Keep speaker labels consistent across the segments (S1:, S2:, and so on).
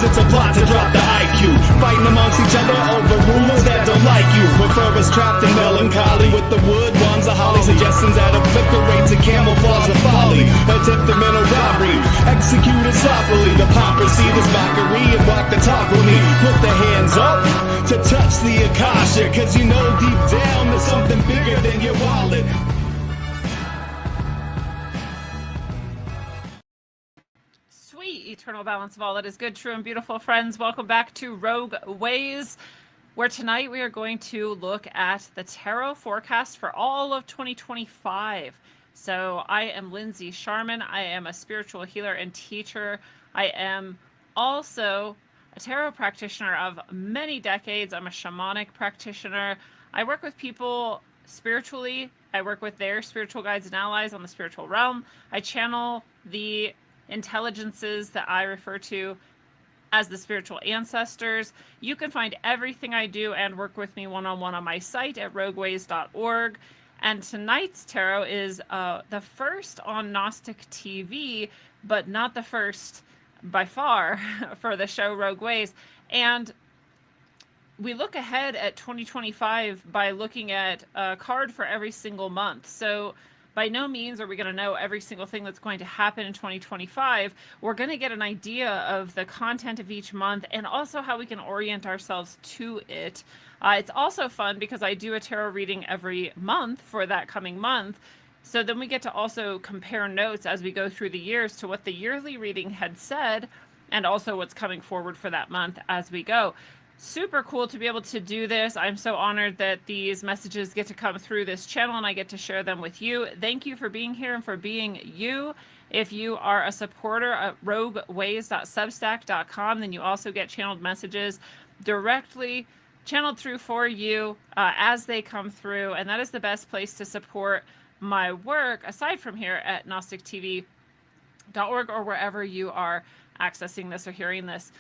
S1: it's a plot to drop the IQ. Fighting amongst each other over rulers that don't like you. Prefer us trapped in melancholy with the wood ones of holly. Suggestions that obliterate to camouflage the folly. Attempted mental robbery, executed sloppily. The hypocrisy, this mockery, and walk the talk with me. Put the hands up to touch the Akasha, cause you know deep down there's something bigger than your wallet.
S2: Sweet eternal balance of all that is good, true, and beautiful, friends. Welcome back to Rogue Ways, where tonight we are going to look at the tarot forecast for all of 2025. So I am Lindsay Sharman. I am a spiritual healer and teacher. I am also a tarot practitioner of many decades. I'm a shamanic practitioner. I work with people spiritually. I work with their spiritual guides and allies on the spiritual realm. I channel the intelligences that I refer to as the spiritual ancestors. You can find everything I do and work with me one-on-one on my site at rogueways.org. And tonight's tarot is the first on Gnostic TV, but not the first by far for the show Rogue Ways. And we look ahead at 2025 by looking at a card for every single month. So by no means are we going to know every single thing that's going to happen in 2025. We're going to get an idea of the content of each month and also how we can orient ourselves to it. It's also fun because I do a tarot reading every month for that coming month. So then we get to also compare notes as we go through the years to what the yearly reading had said and also what's coming forward for that month as we go. Super cool to be able to do this. I'm so honored that these messages get to come through this channel and I get to share them with you. Thank you for being here and for being you. If you are a supporter at rogueways.substack.com, then you also get channeled messages directly channeled through for you as they come through. And that is the best place to support my work, aside from here at gnostictv.org or wherever you are accessing this or hearing this.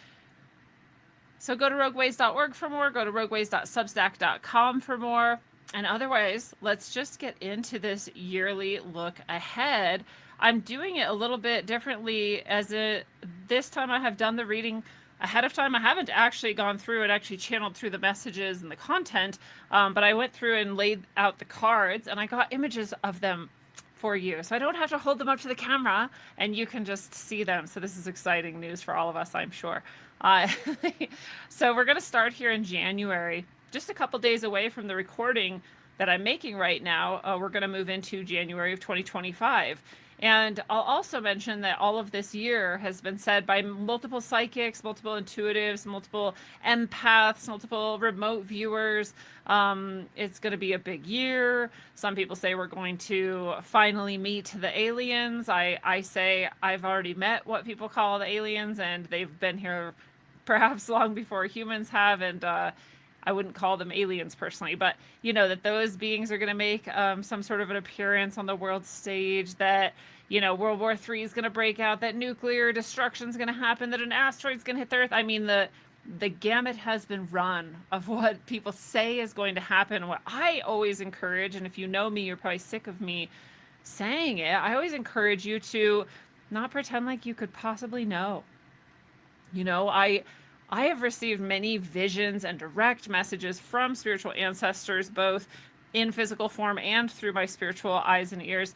S2: So go to rogueways.org for more, go to rogueways.substack.com for more. And otherwise, let's just get into this yearly look ahead. I'm doing it a little bit differently this time I have done the reading ahead of time. I haven't actually gone through and actually channeled through the messages and the content, but I went through and laid out the cards and I got images of them for you. So I don't have to hold them up to the camera and you can just see them. So this is exciting news for all of us, I'm sure. So we're going to start here in January, just a couple days away from the recording that I'm making right now. We're going to move into January of 2025. And I'll also mention that all of this year has been said by multiple psychics, multiple intuitives, multiple empaths, multiple remote viewers. It's going to be a big year. Some people say we're going to finally meet the aliens. I say I've already met what people call the aliens, and they've been here perhaps long before humans have, and I wouldn't call them aliens personally, but you know that those beings are going to make some sort of an appearance on the world stage, that World War III is going to break out, that nuclear destruction is going to happen, that an asteroid is going to hit the Earth. I mean, the gamut has been run of what people say is going to happen. What I always encourage, and if you know me, you're probably sick of me saying it, I always encourage you to not pretend like you could possibly know. I have received many visions and direct messages from spiritual ancestors, both in physical form and through my spiritual eyes and ears,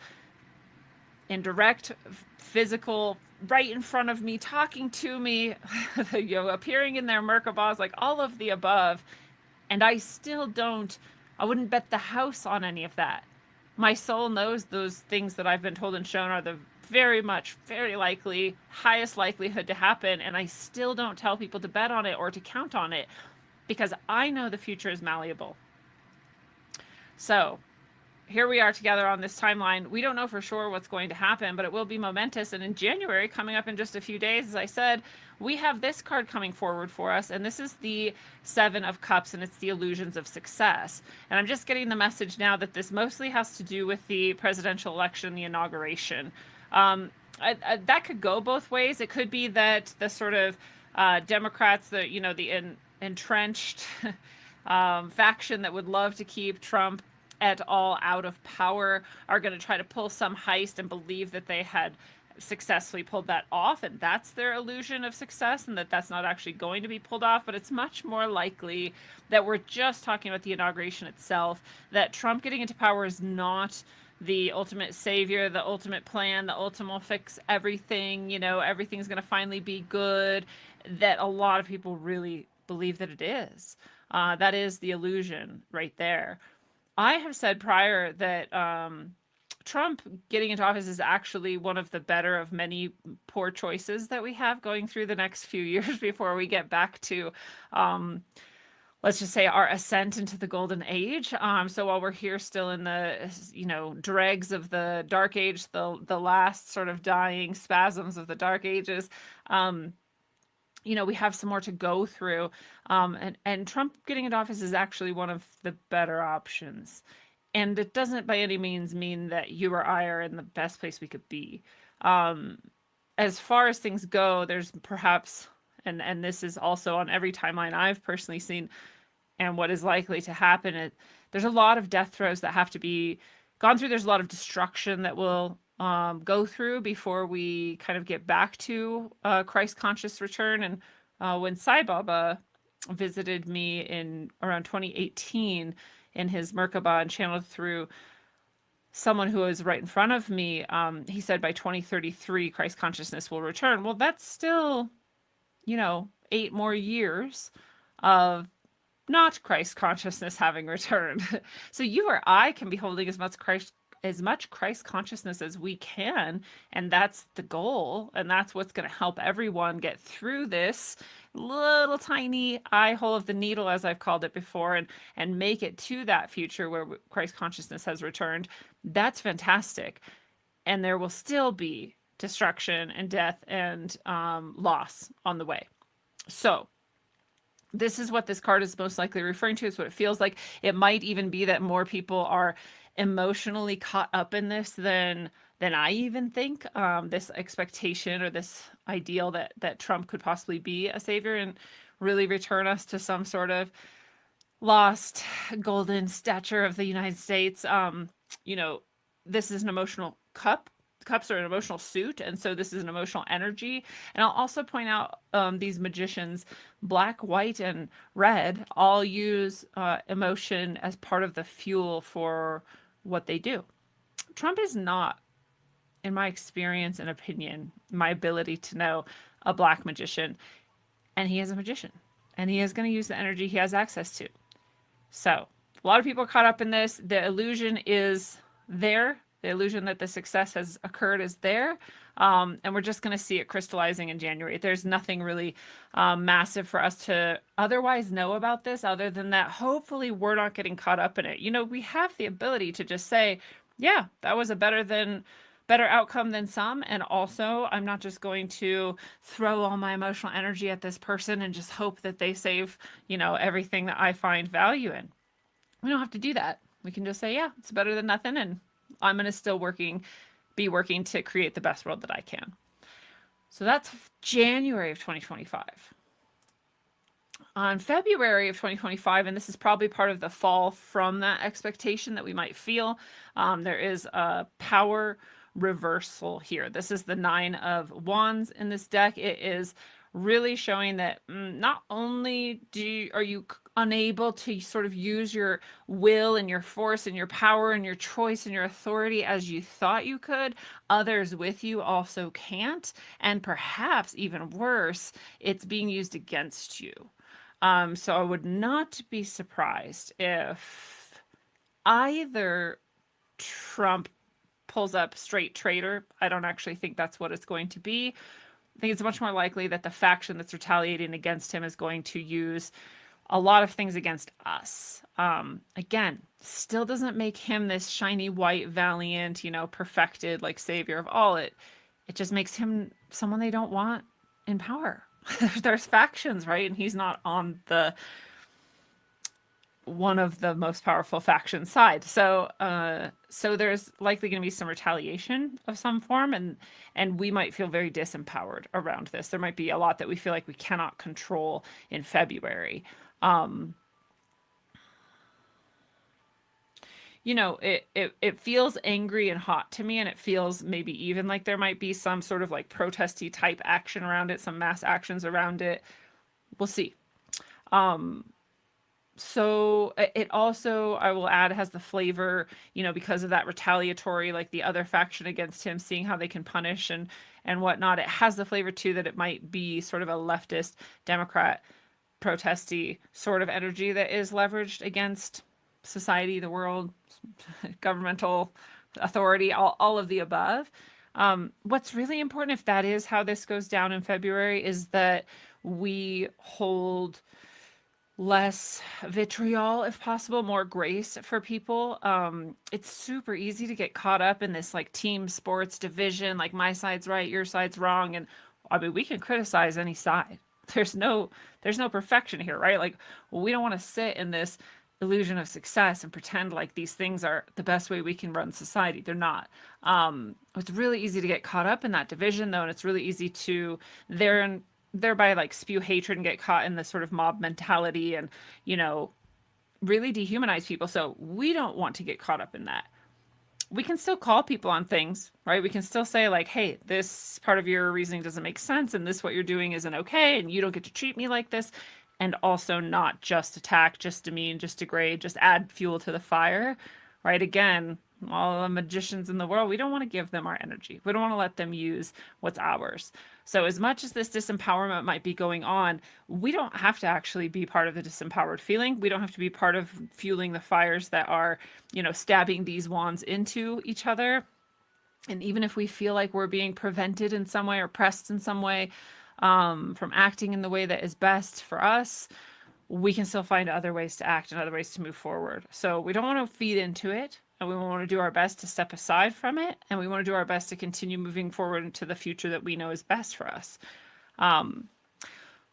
S2: in direct physical, right in front of me, talking to me, appearing in their Merkabahs, like all of the above. And I wouldn't bet the house on any of that. My soul knows those things that I've been told and shown are the very likely, highest likelihood to happen. And I still don't tell people to bet on it or to count on it because I know the future is malleable. So here we are together on this timeline. We don't know for sure what's going to happen, but it will be momentous. And in January, coming up in just a few days, as I said, we have this card coming forward for us. And this is the Seven of Cups, and it's the illusions of success. And I'm just getting the message now that this mostly has to do with the presidential election, the inauguration. That could go both ways. It could be that the sort of Democrats, the entrenched faction that would love to keep Trump et al. Out of power are going to try to pull some heist and believe that they had successfully pulled that off, and that's their illusion of success, and that that's not actually going to be pulled off. But it's much more likely that we're just talking about the inauguration itself, that Trump getting into power is not the ultimate savior, the ultimate plan, the ultimate fix everything, everything's going to finally be good, that a lot of people really believe that it is. That is the illusion right there. I have said prior that Trump getting into office is actually one of the better of many poor choices that we have going through the next few years before we get back to, let's just say, our ascent into the golden age. So while we're here still in the, dregs of the dark age, the last sort of dying spasms of the dark ages, we have some more to go through. And Trump getting into office is actually one of the better options. And it doesn't by any means mean that you or I are in the best place we could be. As far as things go, there's perhaps, and this is also on every timeline I've personally seen, and what is likely to happen, there's a lot of death throes that have to be gone through. There's a lot of destruction that will go through before we kind of get back to Christ conscious return. And when Sai Baba visited me in around 2018 in his Merkaba and channeled through someone who was right in front of me, he said by 2033 Christ consciousness will return. Well, that's still 8 more years of not Christ consciousness having returned. So you or I can be holding as much Christ consciousness as we can, and that's the goal, and that's what's going to help everyone get through this little tiny eye hole of the needle, as I've called it before, and make it to that future where Christ consciousness has returned. That's fantastic. And there will still be destruction and death and loss on the way. So this is what this card is most likely referring to. It's what it feels like. It might even be that more people are emotionally caught up in this than I even think. This expectation or this ideal that Trump could possibly be a savior and really return us to some sort of lost golden stature of the United States. This is an emotional cup. Cups are an emotional suit, and so this is an emotional energy. And I'll also point out these magicians, black, white, and red, all use emotion as part of the fuel for what they do. Trump is not, in my experience and opinion, my ability to know, a black magician, and he is a magician, and he is going to use the energy he has access to. So a lot of people are caught up in this. The illusion is there. The illusion that the success has occurred is there. And we're just going to see it crystallizing in January. There's nothing really massive for us to otherwise know about this other than that hopefully we're not getting caught up in it. We have the ability to just say, yeah, that was a better outcome than some. And also, I'm not just going to throw all my emotional energy at this person and just hope that they save, everything that I find value in. We don't have to do that. We can just say, yeah, it's better than nothing. And I'm going to still be working to create the best world that I can. So that's January of 2025. On February of 2025, and this is probably part of the fall from that expectation that we might feel, there is a power reversal here. This is the 9 of Wands in this deck. It is really showing that not only are you unable to sort of use your will and your force and your power and your choice and your authority as you thought you could, others with you also can't. And perhaps even worse, it's being used against you. So I would not be surprised if either Trump pulls up straight traitor. I don't actually think that's what it's going to be. I think it's much more likely that the faction that's retaliating against him is going to use a lot of things against us. Again, still doesn't make him this shiny white valiant, perfected like savior of all. It just makes him someone they don't want in power. There's factions, right? And he's not on one of the most powerful faction side. So there's likely going to be some retaliation of some form, and we might feel very disempowered around this. There might be a lot that we feel like we cannot control in February. it feels angry and hot to me, and it feels maybe even like there might be some sort of like protesty type action around it, some mass actions around it. We'll see. So it also, I will add, has the flavor, because of that retaliatory, like the other faction against him, seeing how they can punish and whatnot. It has the flavor too that it might be sort of a leftist Democrat protesty sort of energy that is leveraged against society, the world, governmental authority, all of the above. What's really important, if that is how this goes down in February, is that we hold less vitriol if possible, more grace for people. It's super easy to get caught up in this like team sports division, like my side's right, your side's wrong. And I mean, we can criticize any side. There's no perfection here, right? Like, well, we don't want to sit in this illusion of success and pretend like these things are the best way we can run society. They're not. It's really easy to get caught up in that division though, and it's really easy to thereby like spew hatred and get caught in this sort of mob mentality and really dehumanize people. So we don't want to get caught up in that. We can still call people on things, right? We can still say like, hey, this part of your reasoning doesn't make sense, and this what you're doing isn't okay, and you don't get to treat me like this. And also not just attack, just demean, just degrade, just add fuel to the fire, right? Again, all the magicians in the world, we don't want to give them our energy. We don't want to let them use what's ours. So as much as this disempowerment might be going on, we don't have to actually be part of the disempowered feeling. We don't have to be part of fueling the fires that are, stabbing these wands into each other. And even if we feel like we're being prevented in some way or pressed in some way from acting in the way that is best for us, we can still find other ways to act and other ways to move forward. So we don't want to feed into it, and we want to do our best to step aside from it, and we want to do our best to continue moving forward into the future that we know is best for us.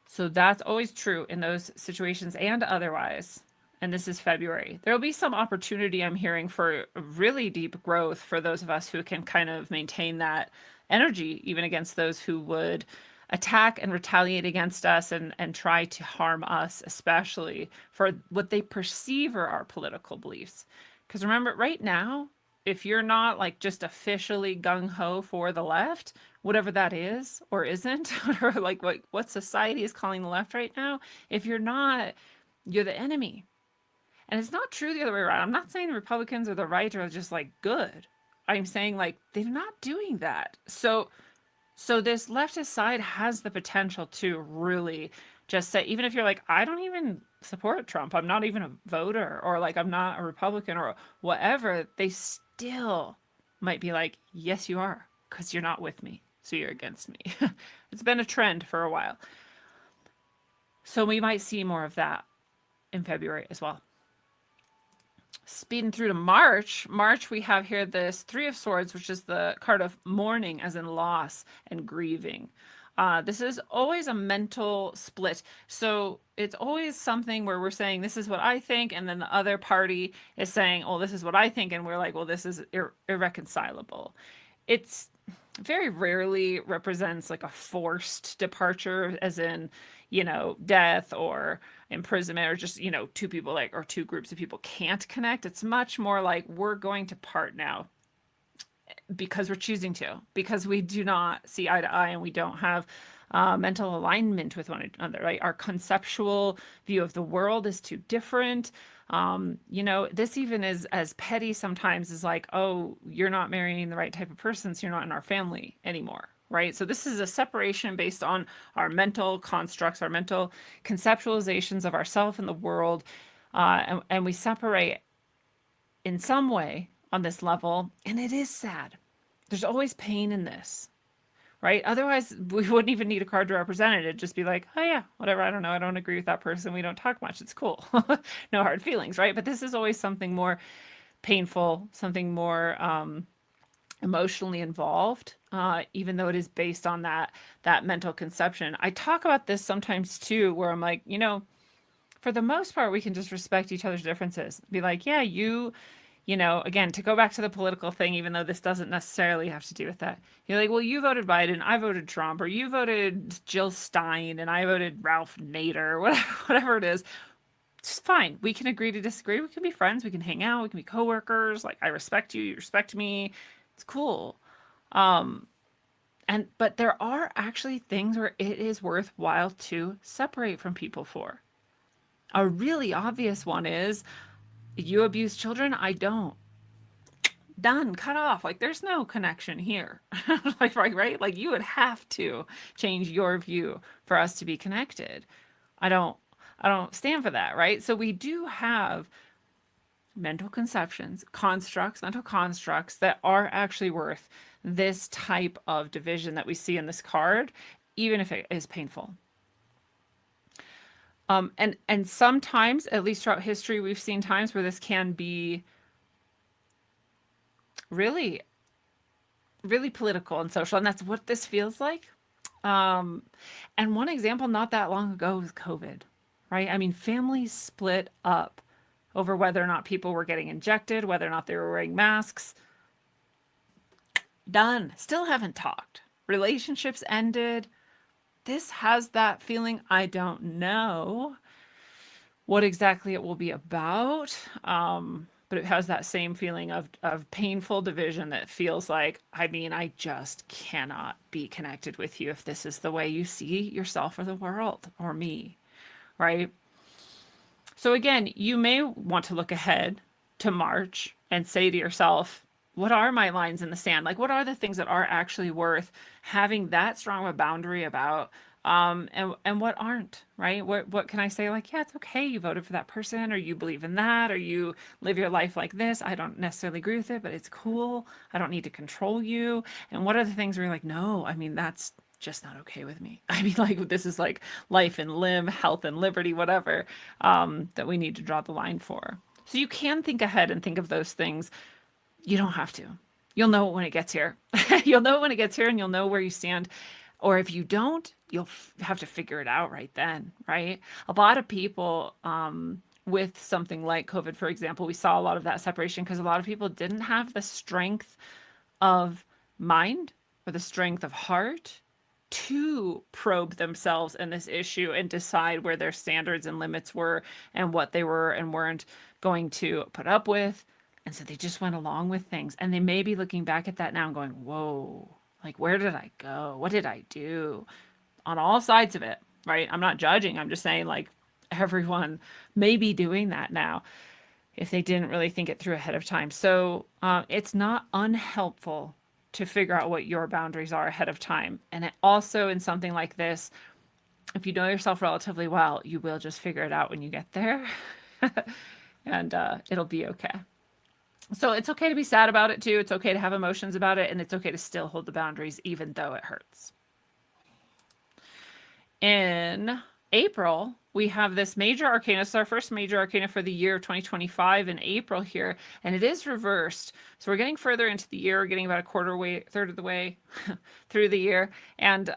S2: So that's always true in those situations and otherwise. And this is February. There will be some opportunity, I'm hearing, for really deep growth for those of us who can kind of maintain that energy, even against those who would attack and retaliate against us and try to harm us, especially for what they perceive are our political beliefs. Because remember, right now, if you're not like just officially gung-ho for the left, whatever that is or isn't, or like what society is calling the left right now, if you're not, you're the enemy. And it's not true the other way around. I'm not saying the Republicans or the right are just like good. I'm saying like they're not doing that. So this leftist side has the potential to really just say, even if you're like, I don't even support Trump, I'm not even a voter, or like I'm not a Republican or whatever, they still might be like, yes, you are, because you're not with me, so you're against me. It's been a trend for a while. So we might see more of that in February as well. Speeding through to March, we have here this Three of Swords, which is the card of mourning, as in loss and grieving. This is always a mental split. So it's always something where we're saying, this is what I think, and then the other party is saying, oh, this is what I think, and we're like, well, this is irreconcilable. It's very rarely represents like a forced departure, as in, death or imprisonment, or just, two people or two groups of people can't connect. It's much more like, we're going to part now because we're choosing to, because we do not see eye to eye and we don't have mental alignment with one another, right? Our conceptual view of the world is too different. This even is as petty sometimes as like, oh, you're not marrying the right type of person, so you're not in our family anymore, right? So this is a separation based on our mental constructs, our mental conceptualizations of ourself and the world, and we separate in some way on this level, and it is sad. There's always pain in this, right? Otherwise, we wouldn't even need a card to represent it. It'd just be like, oh yeah, whatever, I don't know, I don't agree with that person, we don't talk much, it's cool. No hard feelings, right? But this is always something more painful, something more emotionally involved, even though it is based on that mental conception. I talk about this sometimes too, where I'm like, for the most part, we can just respect each other's differences. Be like, yeah, again, to go back to the political thing, even though this doesn't necessarily have to do with that. You're like, well, you voted Biden, I voted Trump, or you voted Jill Stein, and I voted Ralph Nader, whatever it is. It's fine. We can agree to disagree. We can be friends. We can hang out. We can be coworkers. Like, I respect you. You respect me. It's cool. Um, but there are actually things where it is worthwhile to separate from people for. A really obvious one is you abuse children. I don't. Done, cut off. Like, there's no connection here. Like, right? Like, you would have to change your view for us to be connected. I don't I don't stand for that, right? So we do have mental conceptions, constructs, mental constructs that are actually worth this type of division that we see in this card, even if it is painful. And sometimes, at least throughout history, we've seen times where this can be really, really political and social, and that's what this feels like. Um, and one example not that long ago was COVID, right? I mean, families split up over whether or not people were getting injected, whether or not they were wearing masks. Done. Still haven't talked. Relationships ended. This has that feeling. I don't know what exactly it will be about. But it has that same feeling of painful division that feels like, I mean, I just cannot be connected with you if this is the way you see yourself or the world or me, right? So again, you may want to look ahead to March and say to yourself, what are my lines in the sand? Like, what are the things that are actually worth having that strong of a boundary about? And what aren't, right? What can I say? Like, yeah, it's okay. You voted for that person, or you believe in that, or you live your life like this. I don't necessarily agree with it, but it's cool. I don't need to control you. And what are the things where you're like, no, I mean, that's just not okay with me. I mean, like, this is like life and limb, health and liberty, whatever, that we need to draw the line for. So you can think ahead and think of those things. You don't have to. You'll know it when it gets here. You'll know it when it gets here, and you'll know where you stand. Or if you don't, you'll have to figure it out right then, right? A lot of people, with something like COVID, for example, we saw a lot of that separation because a lot of people didn't have the strength of mind or the strength of heart to probe themselves in this issue and decide where their standards and limits were and what they were and weren't going to put up with. And so they just went along with things. And they may be looking back at that now and going, whoa, like, where did I go? What did I do? On all sides of it, right? I'm not judging. I'm just saying, like, everyone may be doing that now if they didn't really think it through ahead of time. So it's not unhelpful to figure out what your boundaries are ahead of time. And it also, in something like this, if you know yourself relatively well, you will just figure it out when you get there. And it'll be okay. So it's okay to be sad about it too. It's okay to have emotions about it, and it's okay to still hold the boundaries even though it hurts. In April, we have this major arcana. It's our first major arcana for the year 2025 in April here, and it is reversed. So we're getting further into the year, getting about third of the way through the year, and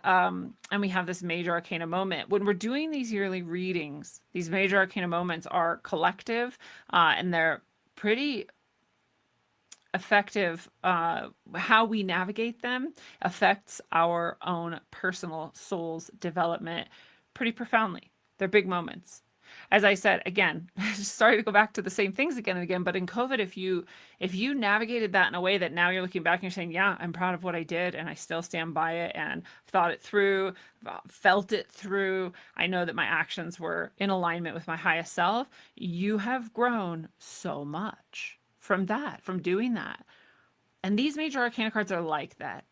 S2: we have this major arcana moment. When we're doing these yearly readings, these major arcana moments are collective, and they're pretty effective. How we navigate them affects our own personal soul's development pretty profoundly. They're big moments. As I said, again, sorry to go back to the same things again and again, but in COVID, if you navigated that in a way that now you're looking back and you're saying, yeah, I'm proud of what I did and I still stand by it and thought it through, felt it through, I know that my actions were in alignment with my highest self, you have grown so much from that, from doing that. And these major arcana cards are like that.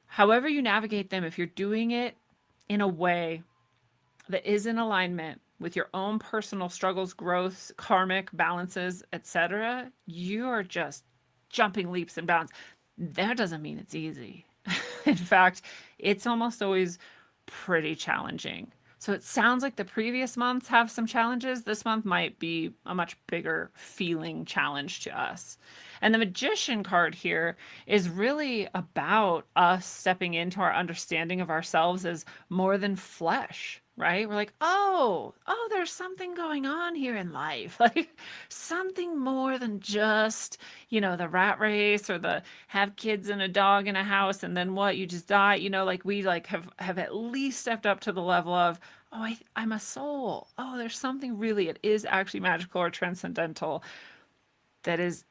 S2: However you navigate them, if you're doing it in a way that is in alignment with your own personal struggles, growths, karmic balances, etc., you are just jumping leaps and bounds. That doesn't mean it's easy. In fact, it's almost always pretty challenging. So it sounds like the previous months have some challenges. This month might be a much bigger feeling challenge to us. And the Magician card here is really about us stepping into our understanding of ourselves as more than flesh, right? We're like, oh, there's something going on here in life. Like something more than just, the rat race or the have kids and a dog in a house and then what, you just die. Like we have at least stepped up to the level of, oh, I'm a soul. Oh, there's something really, it is actually magical or transcendental that is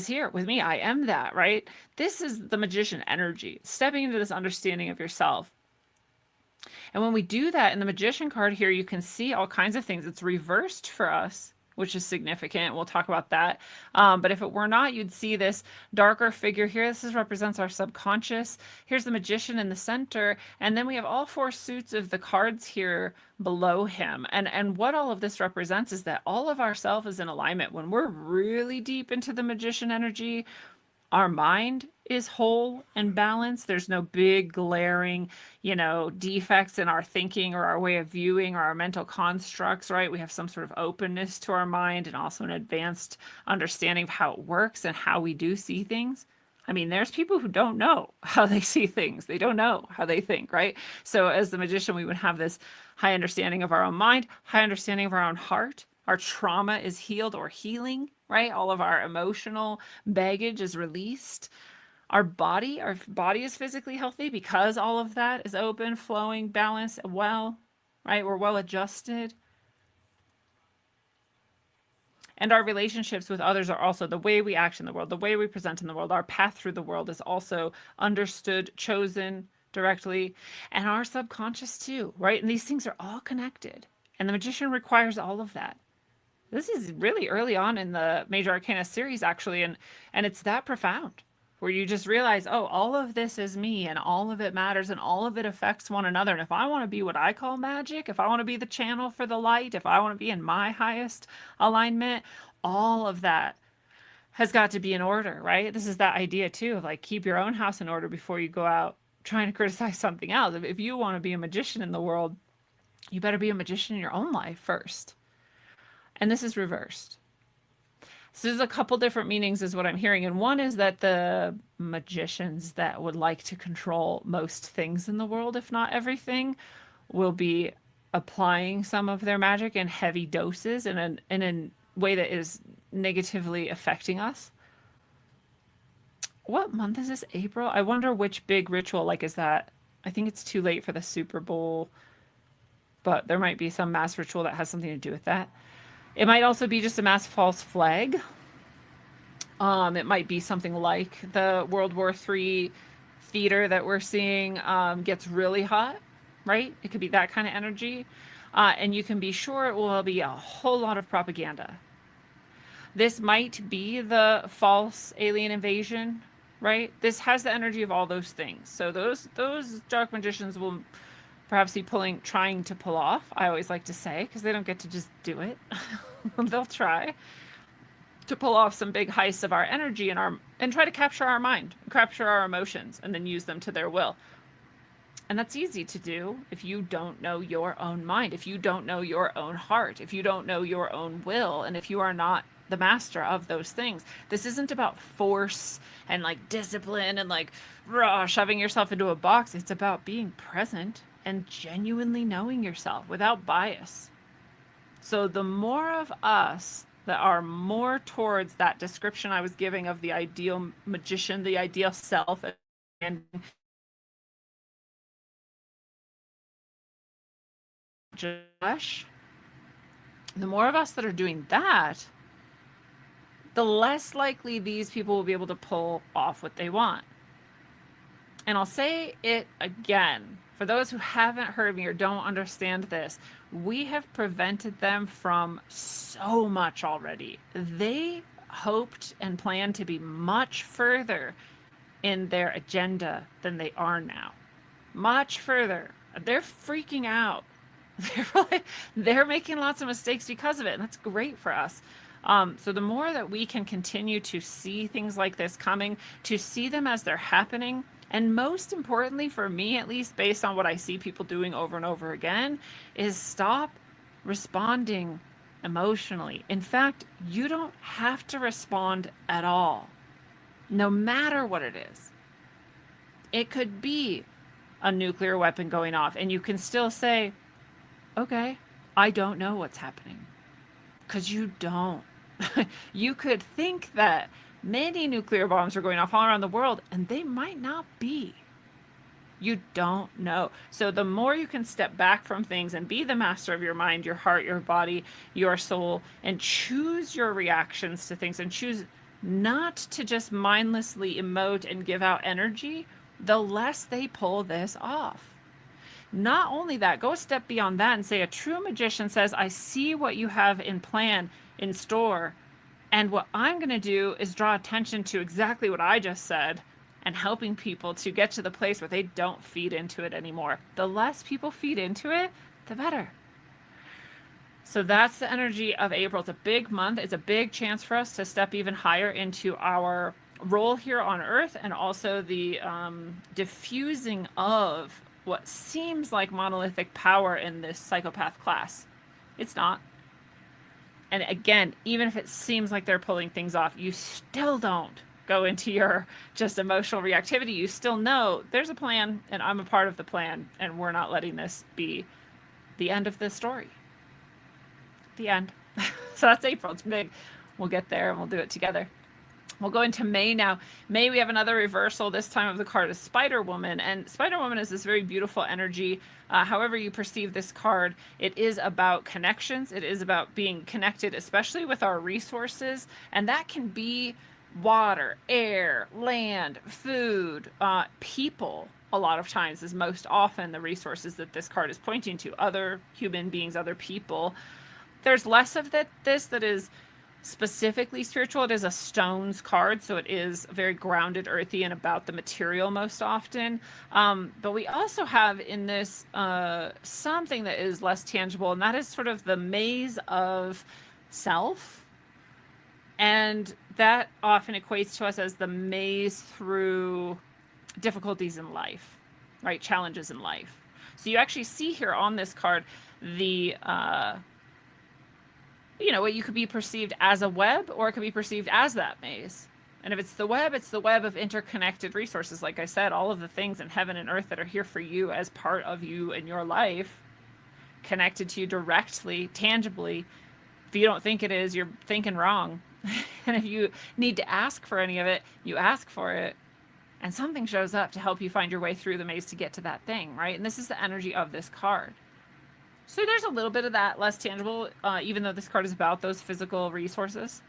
S2: here with me. I am that, right? This is the magician energy, stepping into this understanding of yourself. And when we do that in the magician card here, you can see all kinds of things. It's reversed for us, which is significant. We'll talk about that. But if it were not, you'd see this darker figure here. Represents our subconscious. Here's the magician in the center. And then we have all four suits of the cards here below him. And what all of this represents is that all of ourself is in alignment. When we're really deep into the magician energy, our mind is whole and balanced. There's no big glaring, defects in our thinking or our way of viewing or our mental constructs, right? We have some sort of openness to our mind and also an advanced understanding of how it works and how we do see things. I mean, there's people who don't know how they see things. They don't know how they think, right? So as the magician, we would have this high understanding of our own mind, high understanding of our own heart. Our trauma is healed or healing, right? All of our emotional baggage is released. Our body is physically healthy because all of that is open, flowing, balanced, well, right? We're well adjusted. And our relationships with others are also the way we act in the world, the way we present in the world. Our path through the world is also understood, chosen directly, and our subconscious too, right? And these things are all connected. And the magician requires all of that. This is really early on in the Major Arcana series, actually, and it's that profound, where you just realize, oh, all of this is me, and all of it matters, and all of it affects one another. And if I want to be what I call magic, if I want to be the channel for the light, if I want to be in my highest alignment, all of that has got to be in order, right? This is that idea too of like, keep your own house in order before you go out trying to criticize something else. If you want to be a magician in the world, you better be a magician in your own life first. And this is reversed. So there's a couple different meanings is what I'm hearing. And one is that the magicians that would like to control most things in the world, if not everything, will be applying some of their magic in heavy doses in a way that is negatively affecting us. What month is this? April? I wonder which big ritual, is that? I think it's too late for the Super Bowl, but there might be some mass ritual that has something to do with that. It might also be just a mass false flag. It might be something like the World War III theater that we're seeing gets really hot, right? It could be that kind of energy. And you can be sure it will be a whole lot of propaganda. This might be the false alien invasion, right? This has the energy of all those things. So those dark magicians will perhaps be trying to pull off, I always like to say, because they don't get to just do it. They'll try to pull off some big heists of our energy and try to capture our mind, capture our emotions, and then use them to their will. And that's easy to do if you don't know your own mind, if you don't know your own heart, if you don't know your own will, and if you are not the master of those things. This isn't about force and discipline and shoving yourself into a box. It's about being present and genuinely knowing yourself without bias. So the more of us that are more towards that description I was giving of the ideal magician, the ideal self, and Josh, the more of us that are doing that, the less likely these people will be able to pull off what they want. And I'll say it again. For those who haven't heard me or don't understand this, we have prevented them from so much already. They hoped and planned to be much further in their agenda than they are now. Much further. They're freaking out. They're making lots of mistakes because of it, and that's great for us. So the more that we can continue to see things like this coming, to see them as they're happening, and most importantly, for me at least, based on what I see people doing over and over again, is stop responding emotionally. In fact, you don't have to respond at all, no matter what it is. It could be a nuclear weapon going off, and you can still say, okay, I don't know what's happening. Because you don't. You could think that many nuclear bombs are going off all around the world, and they might not be. You don't know. So the more you can step back from things and be the master of your mind, your heart, your body, your soul, and choose your reactions to things and choose not to just mindlessly emote and give out energy, the less they pull this off. Not only that, go a step beyond that and say a true magician says, I see what you have in plan, in store, and what I'm going to do is draw attention to exactly what I just said and helping people to get to the place where they don't feed into it anymore. The less people feed into it, the better. So that's the energy of April. It's a big month. It's a big chance for us to step even higher into our role here on Earth, and also the diffusing of what seems like monolithic power in this psychopath class. It's not. And again, even if it seems like they're pulling things off, you still don't go into your just emotional reactivity. You still know there's a plan and I'm a part of the plan, and we're not letting this be the end of this story. The end. So that's April. It's big. We'll get there and we'll do it together. We'll go into May now. May, we have another reversal. This time of the card is Spider Woman. And Spider Woman is this very beautiful energy. However you perceive this card, it is about connections. It is about being connected, especially with our resources. And that can be water, air, land, food, people. A lot of times is most often the resources that this card is pointing to. Other human beings, other people. There's less of this that is specifically spiritual. It is a stones card, so it is very grounded, earthy, and about the material most often. But we also have in this something that is less tangible, and that is sort of the maze of self. And that often equates to us as the maze through difficulties in life, right? Challenges in life. So you actually see here on this card the what you could be perceived as a web, or it could be perceived as that maze. And if it's the web of interconnected resources. Like I said, all of the things in heaven and earth that are here for you as part of you and your life, connected to you directly, tangibly. If you don't think it is, you're thinking wrong. And if you need to ask for any of it, you ask for it. And something shows up to help you find your way through the maze to get to that thing, right? And this is the energy of this card. So there's a little bit of that less tangible, even though this card is about those physical resources.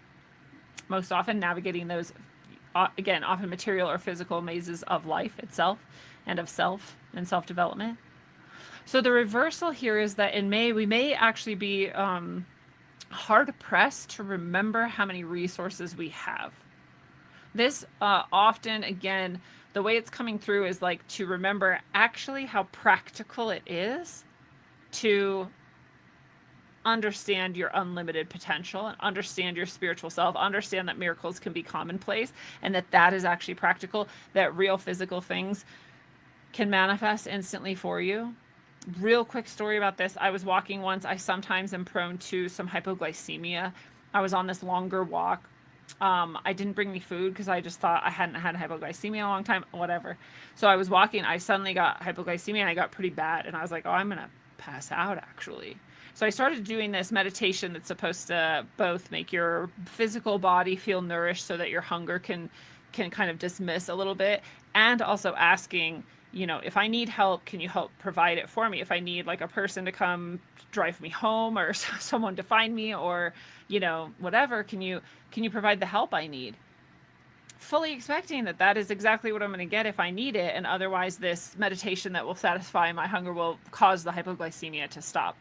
S2: Most often navigating those, again, often material or physical mazes of life itself and of self and self-development. So the reversal here is that in May, we may actually be hard-pressed to remember how many resources we have. This often, again, the way it's coming through is like to remember actually how practical it is to understand your unlimited potential and understand your spiritual self, understand that miracles can be commonplace, and that is actually practical, that real physical things can manifest instantly for you. Real quick story about this. I was walking once. I sometimes am prone to some hypoglycemia. I was on this longer walk. I didn't bring me food because I just thought I hadn't had hypoglycemia in a long time, whatever. So I was walking. I suddenly got hypoglycemia and I got pretty bad. And I was like, oh, I'm going to pass out actually. So I started doing this meditation that's supposed to both make your physical body feel nourished so that your hunger can kind of dismiss a little bit, and also asking, if I need help, can you help provide it for me? If I need like a person to come drive me home, or someone to find me, or whatever, can you provide the help I need? Fully expecting that is exactly what I'm going to get if I need it, and otherwise this meditation that will satisfy my hunger will cause the hypoglycemia to stop.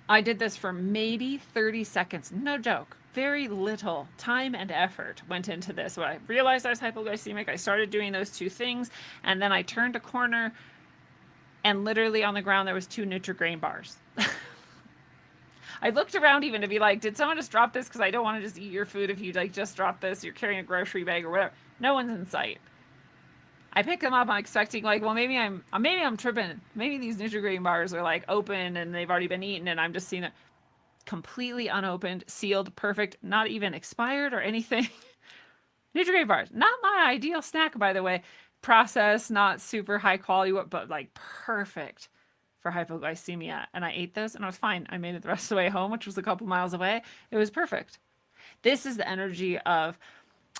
S2: I did this for maybe 30 seconds, no joke. Very little time and effort went into this. When I realized I was hypoglycemic, I started doing those two things, and then I turned a corner, and literally on the ground there was 2 Nutri-Grain bars. I looked around even to be like, did someone just drop this? Because I don't want to just eat your food if you like just drop this. You're carrying a grocery bag or whatever. No one's in sight. I picked them up. I'm expecting like, well, maybe I'm tripping. Maybe these Nutri-Grain bars are like open and they've already been eaten, and I'm just seeing it completely unopened, sealed, perfect, not even expired or anything. Nutri-Grain bars, not my ideal snack, by the way. Processed, not super high quality, but like perfect for hypoglycemia. And I ate those and I was fine. I made it the rest of the way home, which was a couple miles away. It was perfect. This is the energy of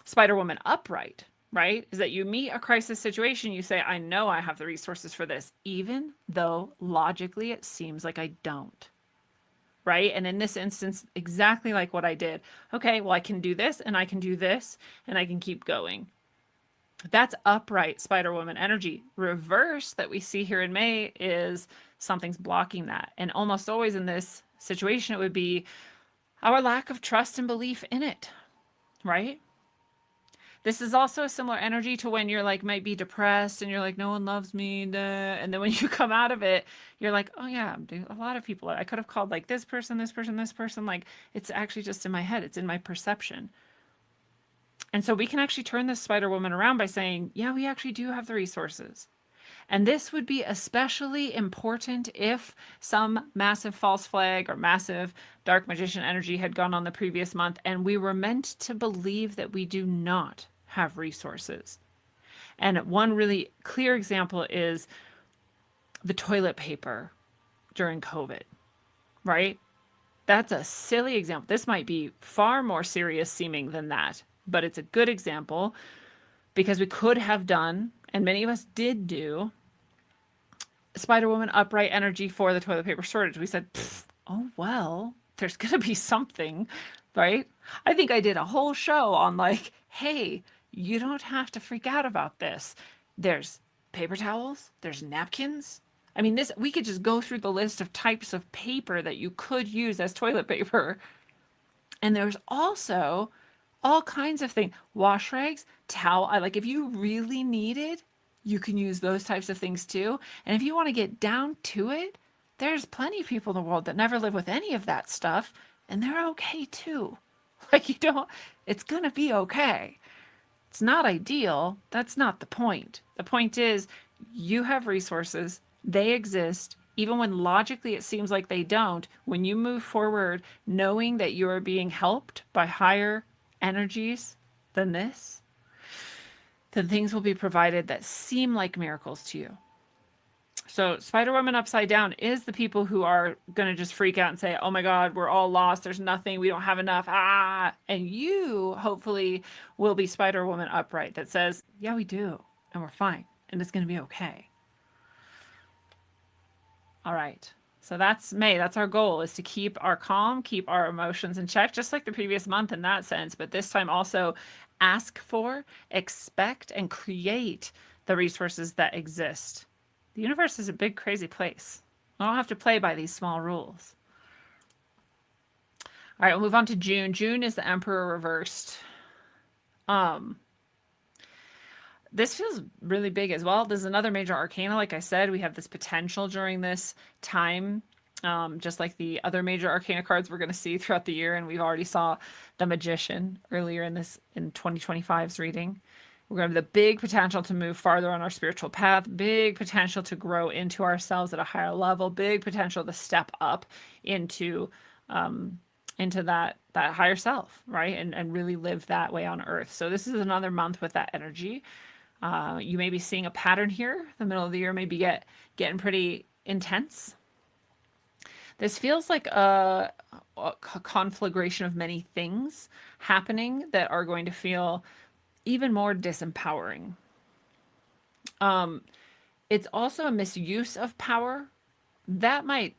S2: Spider Woman upright. right? Is that you meet a crisis situation, you say, I know I have the resources for this, even though logically it seems like I don't, right? And in this instance, exactly like what I did. Okay, well, I can do this and I can do this and I can keep going. That's upright Spider Woman energy. Reverse that we see here in May is something's blocking that. And almost always in this situation, it would be our lack of trust and belief in it, right? This is also a similar energy to when you're like, might be depressed and you're like, no one loves me. Duh. And then when you come out of it, you're like, oh yeah, dude, a lot of people, I could have called like this person, this person, this person. Like it's actually just in my head, it's in my perception. And so we can actually turn this Spider Woman around by saying, yeah, we actually do have the resources. And this would be especially important if some massive false flag or massive dark magician energy had gone on the previous month and we were meant to believe that we do not have resources. And one really clear example is the toilet paper during COVID, right? That's a silly example. This might be far more serious seeming than that, but it's a good example because we could have done, and many of us did do, Spider Woman upright energy for the toilet paper shortage. We said, oh, well, there's going to be something, right? I think I did a whole show on like, hey, you don't have to freak out about this. There's paper towels, there's napkins. I mean, this we could just go through the list of types of paper that you could use as toilet paper. And there's also all kinds of things. Wash rags, towel. Like if you really needed, you can use those types of things too. And if you want to get down to it, there's plenty of people in the world that never live with any of that stuff, and they're okay too. Like you don't, it's gonna be okay. It's not ideal. That's not the point. The point is you have resources, they exist. Even when logically it seems like they don't, when you move forward knowing that you are being helped by higher energies than this, then things will be provided that seem like miracles to you. So Spider Woman upside down is the people who are going to just freak out and say, oh my God, we're all lost. There's nothing. We don't have enough. Ah. And you hopefully will be Spider Woman upright that says, yeah, we do. And we're fine. And it's going to be okay. All right. So that's May. That's our goal, is to keep our calm, keep our emotions in check, just like the previous month in that sense. But this time also ask for, expect, and create the resources that exist. The universe is a big, crazy place. I don't have to play by these small rules. All right, we'll move on to June. June is the Emperor reversed. This feels really big as well. There's another major arcana. Like I said, we have this potential during this time, just like the other major arcana cards we're going to see throughout the year. And we've already saw the Magician earlier in 2025's reading. We're going to have the big potential to move farther on our spiritual path, big potential to grow into ourselves at a higher level, big potential to step up into that higher self, right? And really live that way on earth. So this is another month with that energy. You may be seeing a pattern here. The middle of the year may be getting pretty intense. This feels like a conflagration of many things happening that are going to feel even more disempowering. It's also a misuse of power. That might,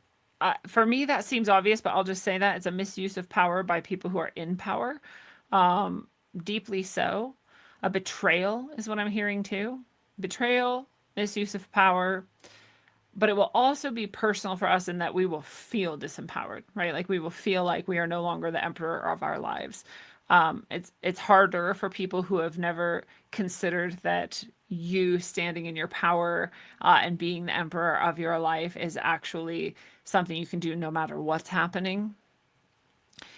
S2: for me, that seems obvious, but I'll just say that it's a misuse of power by people who are in power. Deeply so. A betrayal is what I'm hearing too. Betrayal, misuse of power. But it will also be personal for us in that we will feel disempowered, right? Like we will feel like we are no longer the emperor of our lives. It's harder for people who have never considered that you standing in your power and being the emperor of your life is actually something you can do no matter what's happening.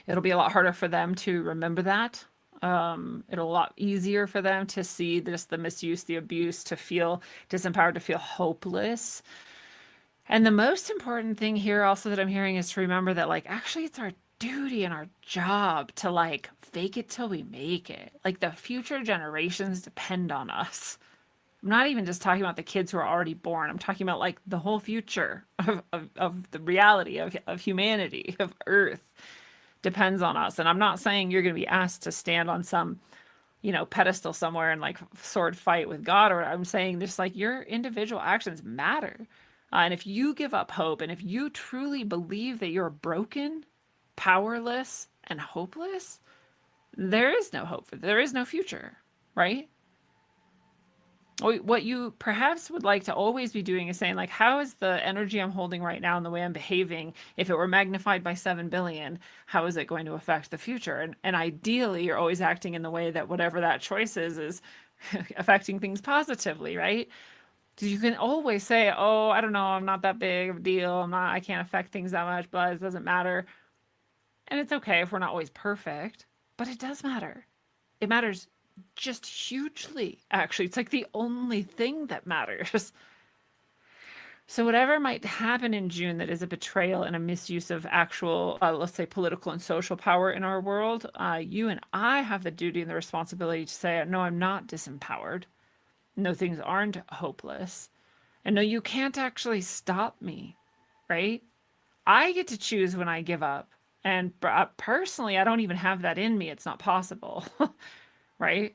S2: It'll be a lot harder for them to remember that. It'll a lot easier for them to see just the misuse, the abuse, to feel disempowered, to feel hopeless. And the most important thing here also that I'm hearing is to remember that like actually it's our duty and our job to like fake it till we make it. Like the future generations depend on us. I'm not even just talking about the kids who are already born. I'm talking about like the whole future of the reality of humanity, of Earth depends on us. And I'm not saying you're going to be asked to stand on some pedestal somewhere and like sword fight with God. Or I'm saying just like your individual actions matter. And if you give up hope and if you truly believe that you're broken, powerless, and hopeless, there is no hope. There is no future, right? What you perhaps would like to always be doing is saying, like, how is the energy I'm holding right now and the way I'm behaving, if it were magnified by 7 billion, how is it going to affect the future? And ideally, you're always acting in the way that whatever that choice is affecting things positively, right? So you can always say, oh, I don't know, I'm not that big of a deal. I can't affect things that much, but it doesn't matter. And it's okay if we're not always perfect, but it does matter. It matters just hugely, actually. It's like the only thing that matters. So whatever might happen in June that is a betrayal and a misuse of actual, let's say, political and social power in our world, you and I have the duty and the responsibility to say, no, I'm not disempowered. No, things aren't hopeless. And no, you can't actually stop me, right? I get to choose when I give up. And personally, I don't even have that in me. It's not possible. Right?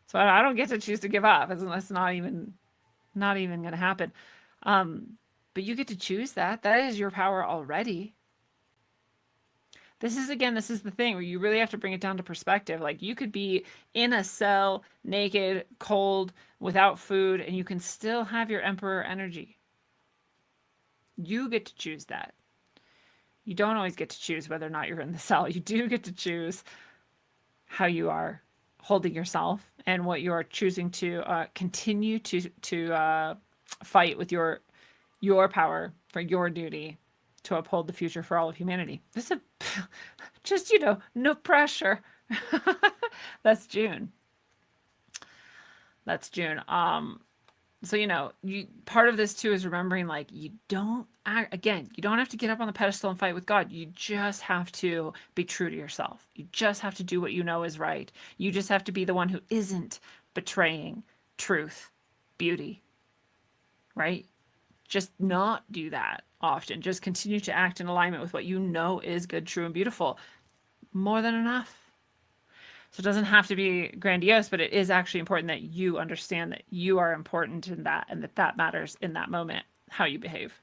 S2: So I don't get to choose to give up. That's not even going to happen. But you get to choose that. That is your power already. This is the thing where you really have to bring it down to perspective. Like you could be in a cell, naked, cold, without food, and you can still have your emperor energy. You get to choose that. You don't always get to choose whether or not you're in the cell. You do get to choose how you are holding yourself and what you are choosing to continue to fight with your power for your duty to uphold the future for all of humanity. This is just no pressure. That's June. So you part of this too is remembering, like, you don't have to get up on the pedestal and fight with God. You just have to be true to yourself. You just have to do what you know is right. You just have to be the one who isn't betraying truth, beauty, right? Just not do that often. Just continue to act in alignment with what you know is good, true, and beautiful. More than enough. So it doesn't have to be grandiose, but it is actually important that you understand that you are important in that and that matters in that moment, how you behave.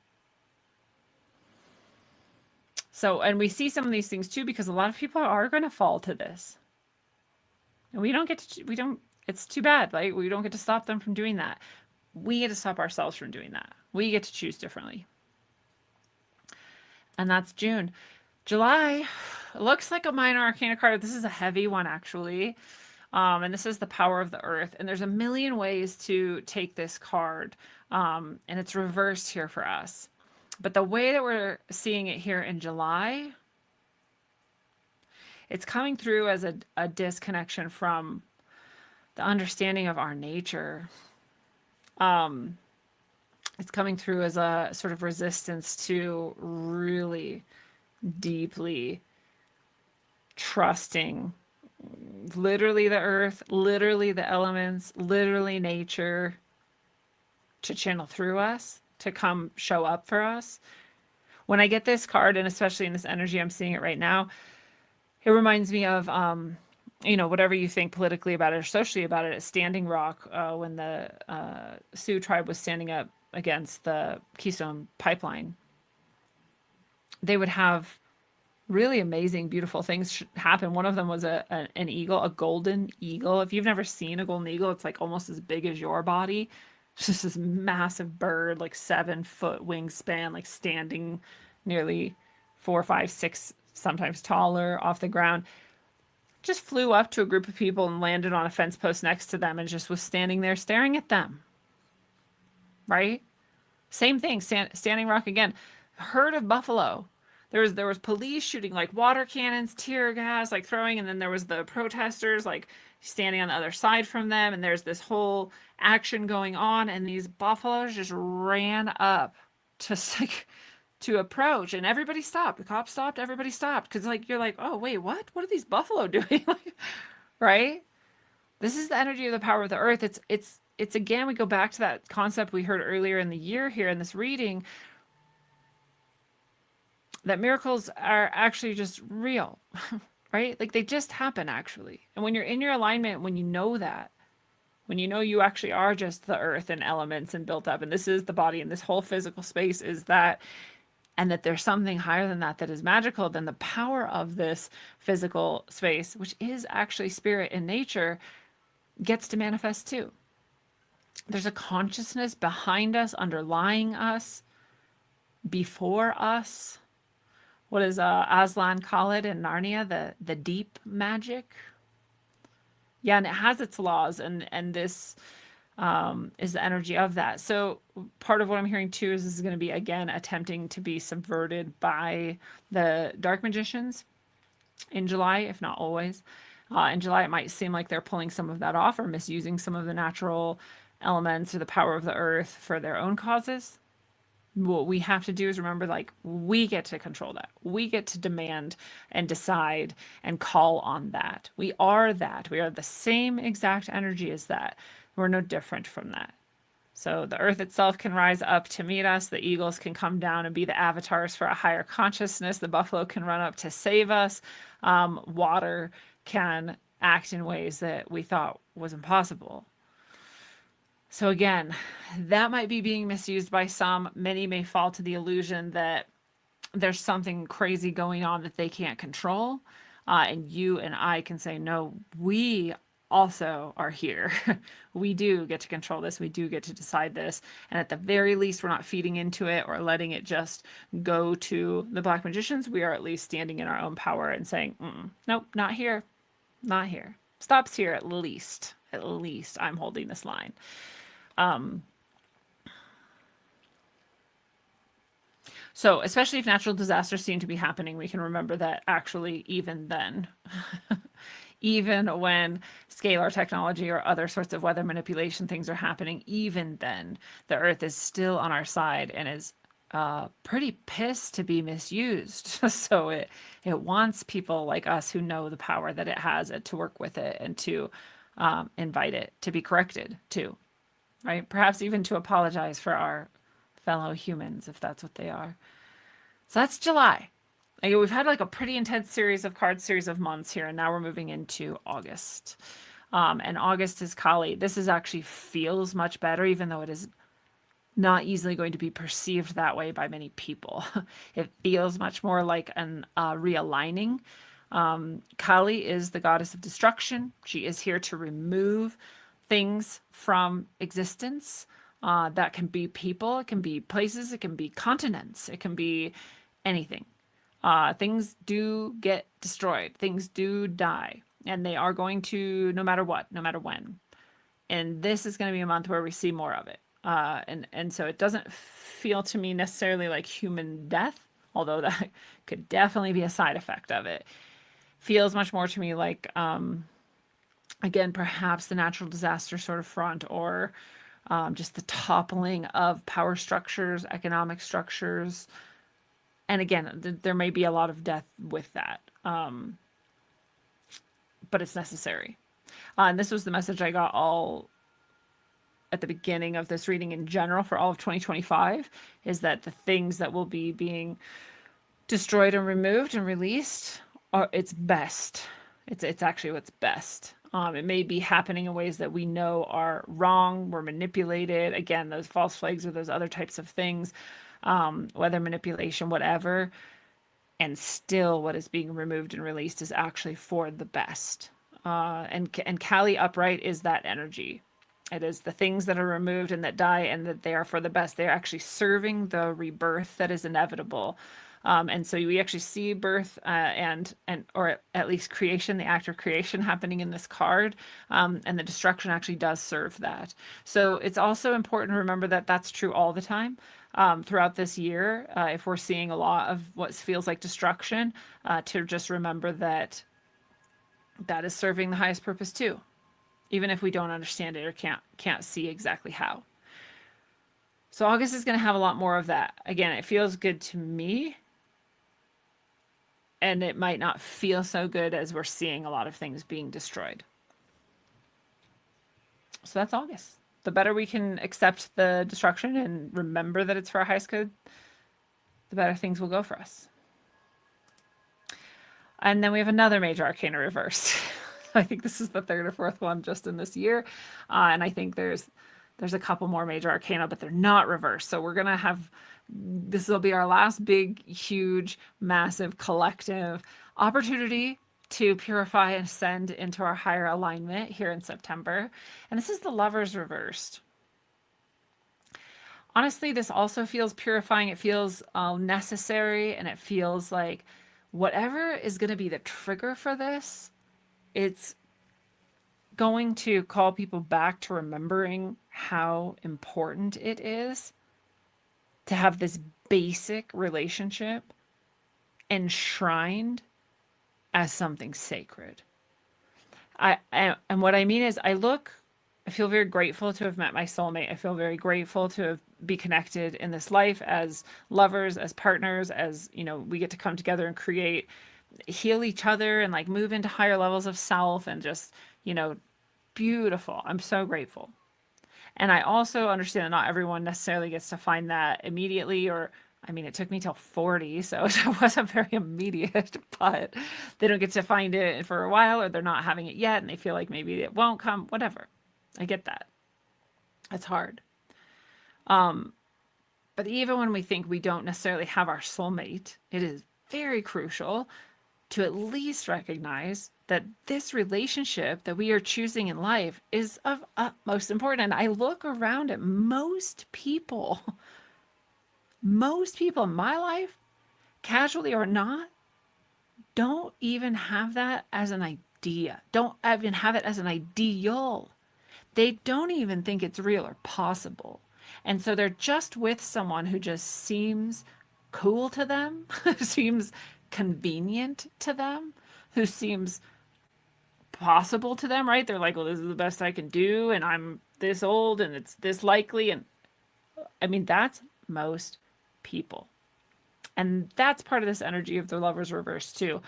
S2: So, and we see some of these things too, because a lot of people are going to fall to this. And it's too bad. Like, we don't get to stop them from doing that. We get to stop ourselves from doing that. We get to choose differently. And that's June. July looks like a minor arcana card. This is a heavy one, actually. And this is the power of the earth. And there's a million ways to take this card. And it's reversed here for us. But the way that we're seeing it here in July, it's coming through as a disconnection from the understanding of our nature. It's coming through as a sort of resistance to really deeply trusting literally the earth, literally the elements, literally nature to channel through us, to come show up for us. When I get this card, and especially in this energy, I'm seeing it right now, it reminds me of, whatever you think politically about it or socially about it, at Standing Rock, when the Sioux tribe was standing up against the Keystone Pipeline. They would have really amazing, beautiful things happen. One of them was an eagle, a golden eagle. If you've never seen a golden eagle, it's like almost as big as your body. It's just this massive bird, like 7-foot wingspan, like standing nearly 4, 5, 6, sometimes taller off the ground. Just flew up to a group of people and landed on a fence post next to them and just was standing there staring at them. Right? Same thing, Standing Rock again. Herd of buffalo. There was police shooting like water cannons, tear gas, like throwing, and then there was the protesters like standing on the other side from them, and there's this whole action going on, and these buffaloes just ran up to approach, and everybody stopped. The cops stopped, everybody stopped, because you're like, oh wait, what are these buffalo doing? Right? This is the energy of the power of the earth. It's again, we go back to that concept we heard earlier in the year here in this reading, that miracles are actually just real. right? Like they just happen actually. And when you're in your alignment, when you know that, when you know you actually are just the earth and elements and built up, and this is the body and this whole physical space is that, and that there's something higher than that that is magical, then the power of this physical space, which is actually spirit in nature, gets to manifest too. There's a consciousness behind us, underlying us, before us. What does Aslan call it in Narnia? The deep magic. Yeah, and it has its laws, and this is the energy of that. So part of what I'm hearing too is this is going to be again attempting to be subverted by the dark magicians in July, if not always. In July, it might seem like they're pulling some of that off or misusing some of the natural elements or the power of the earth for their own causes. What we have to do is remember, like, we get to control that. We get to demand and decide and call on that. We are that. We are the same exact energy as that. We're no different from that. So the earth itself can rise up to meet us. The eagles can come down and be the avatars for a higher consciousness. The buffalo can run up to save us. Water can act in ways that we thought was impossible. So again, that might be being misused by some. Many may fall to the illusion that there's something crazy going on that they can't control. And you and I can say, no, we also are here. We do get to control this. We do get to decide this. And at the very least, we're not feeding into it or letting it just go to the black magicians. We are at least standing in our own power and saying, nope, not here. Not here. Stops here at least. At least I'm holding this line. So especially if natural disasters seem to be happening, we can remember that actually even then, even when scalar technology or other sorts of weather manipulation things are happening, even then, the earth is still on our side and is pretty pissed to be misused. So it wants people like us who know the power that it has to work with it and to invite it to be corrected too. Right? Perhaps even to apologize for our fellow humans, if that's what they are. So that's July. Like, we've had like a pretty intense series of months here, and now we're moving into August. And August is Kali. This is actually feels much better, even though it is not easily going to be perceived that way by many people. It feels much more like an realigning. Kali is the goddess of destruction. She is here to remove things from existence. That can be people, it can be places, it can be continents, it can be anything. Things do get destroyed, things do die, and they are going to, no matter what, no matter when. And this is going to be a month where we see more of it. And so it doesn't feel to me necessarily like human death, although that could definitely be a side effect of it. Feels much more to me like again, perhaps the natural disaster sort of front, or just the toppling of power structures, economic structures. And again, there may be a lot of death with that, but it's necessary. And this was the message I got all at the beginning of this reading in general for all of 2025, is that the things that will be being destroyed and removed and released are it's best. It's actually what's best. It may be happening in ways that we know are wrong, we're manipulated. Again, those false flags or those other types of things, weather manipulation, whatever. And still what is being removed and released is actually for the best. And Kali upright is that energy. It is the things that are removed and that die and that they are for the best. They're actually serving the rebirth that is inevitable. And so we actually see birth and or at least creation, the act of creation happening in this card, and the destruction actually does serve that. So it's also important to remember that that's true all the time throughout this year. If we're seeing a lot of what feels like destruction, to just remember that that is serving the highest purpose too, even if we don't understand it or can't see exactly how. So August is going to have a lot more of that. Again, it feels good to me. And it might not feel so good as we're seeing a lot of things being destroyed. So that's August. The better we can accept the destruction and remember that it's for our highest good, the better things will go for us. And then we have another major arcana reversed. I think this is the third or fourth one just in this year. And I think there's a couple more major arcana, but they're not reversed. So we're going to have, this will be our last big, huge, massive collective opportunity to purify and ascend into our higher alignment here in September. And this is the Lovers reversed. Honestly, this also feels purifying. It feels necessary, and it feels like whatever is going to be the trigger for this, it's going to call people back to remembering how important it is to have this basic relationship enshrined as something sacred. And what I mean is I feel very grateful to have met my soulmate. I feel very grateful to be connected in this life as lovers, as partners, as, you know, we get to come together and create, heal each other and like move into higher levels of self and just, you know, beautiful. I'm so grateful. And I also understand that not everyone necessarily gets to find that immediately, or I mean, it took me till 40, so it wasn't very immediate, but they don't get to find it for a while, or they're not having it yet and they feel like maybe it won't come, whatever. I get that. It's hard. But even when we think we don't necessarily have our soulmate, it is very crucial to at least recognize that this relationship that we are choosing in life is of utmost importance. And I look around at most people in my life, casually or not, don't even have that as an idea, don't even have it as an ideal. They don't even think it's real or possible. And so they're just with someone who just seems cool to them, seems convenient to them, who seems possible to them, right? They're like, well, this is the best I can do, and I'm this old, and it's this likely. And I mean, that's most people. And that's part of this energy of the Lovers reverse too.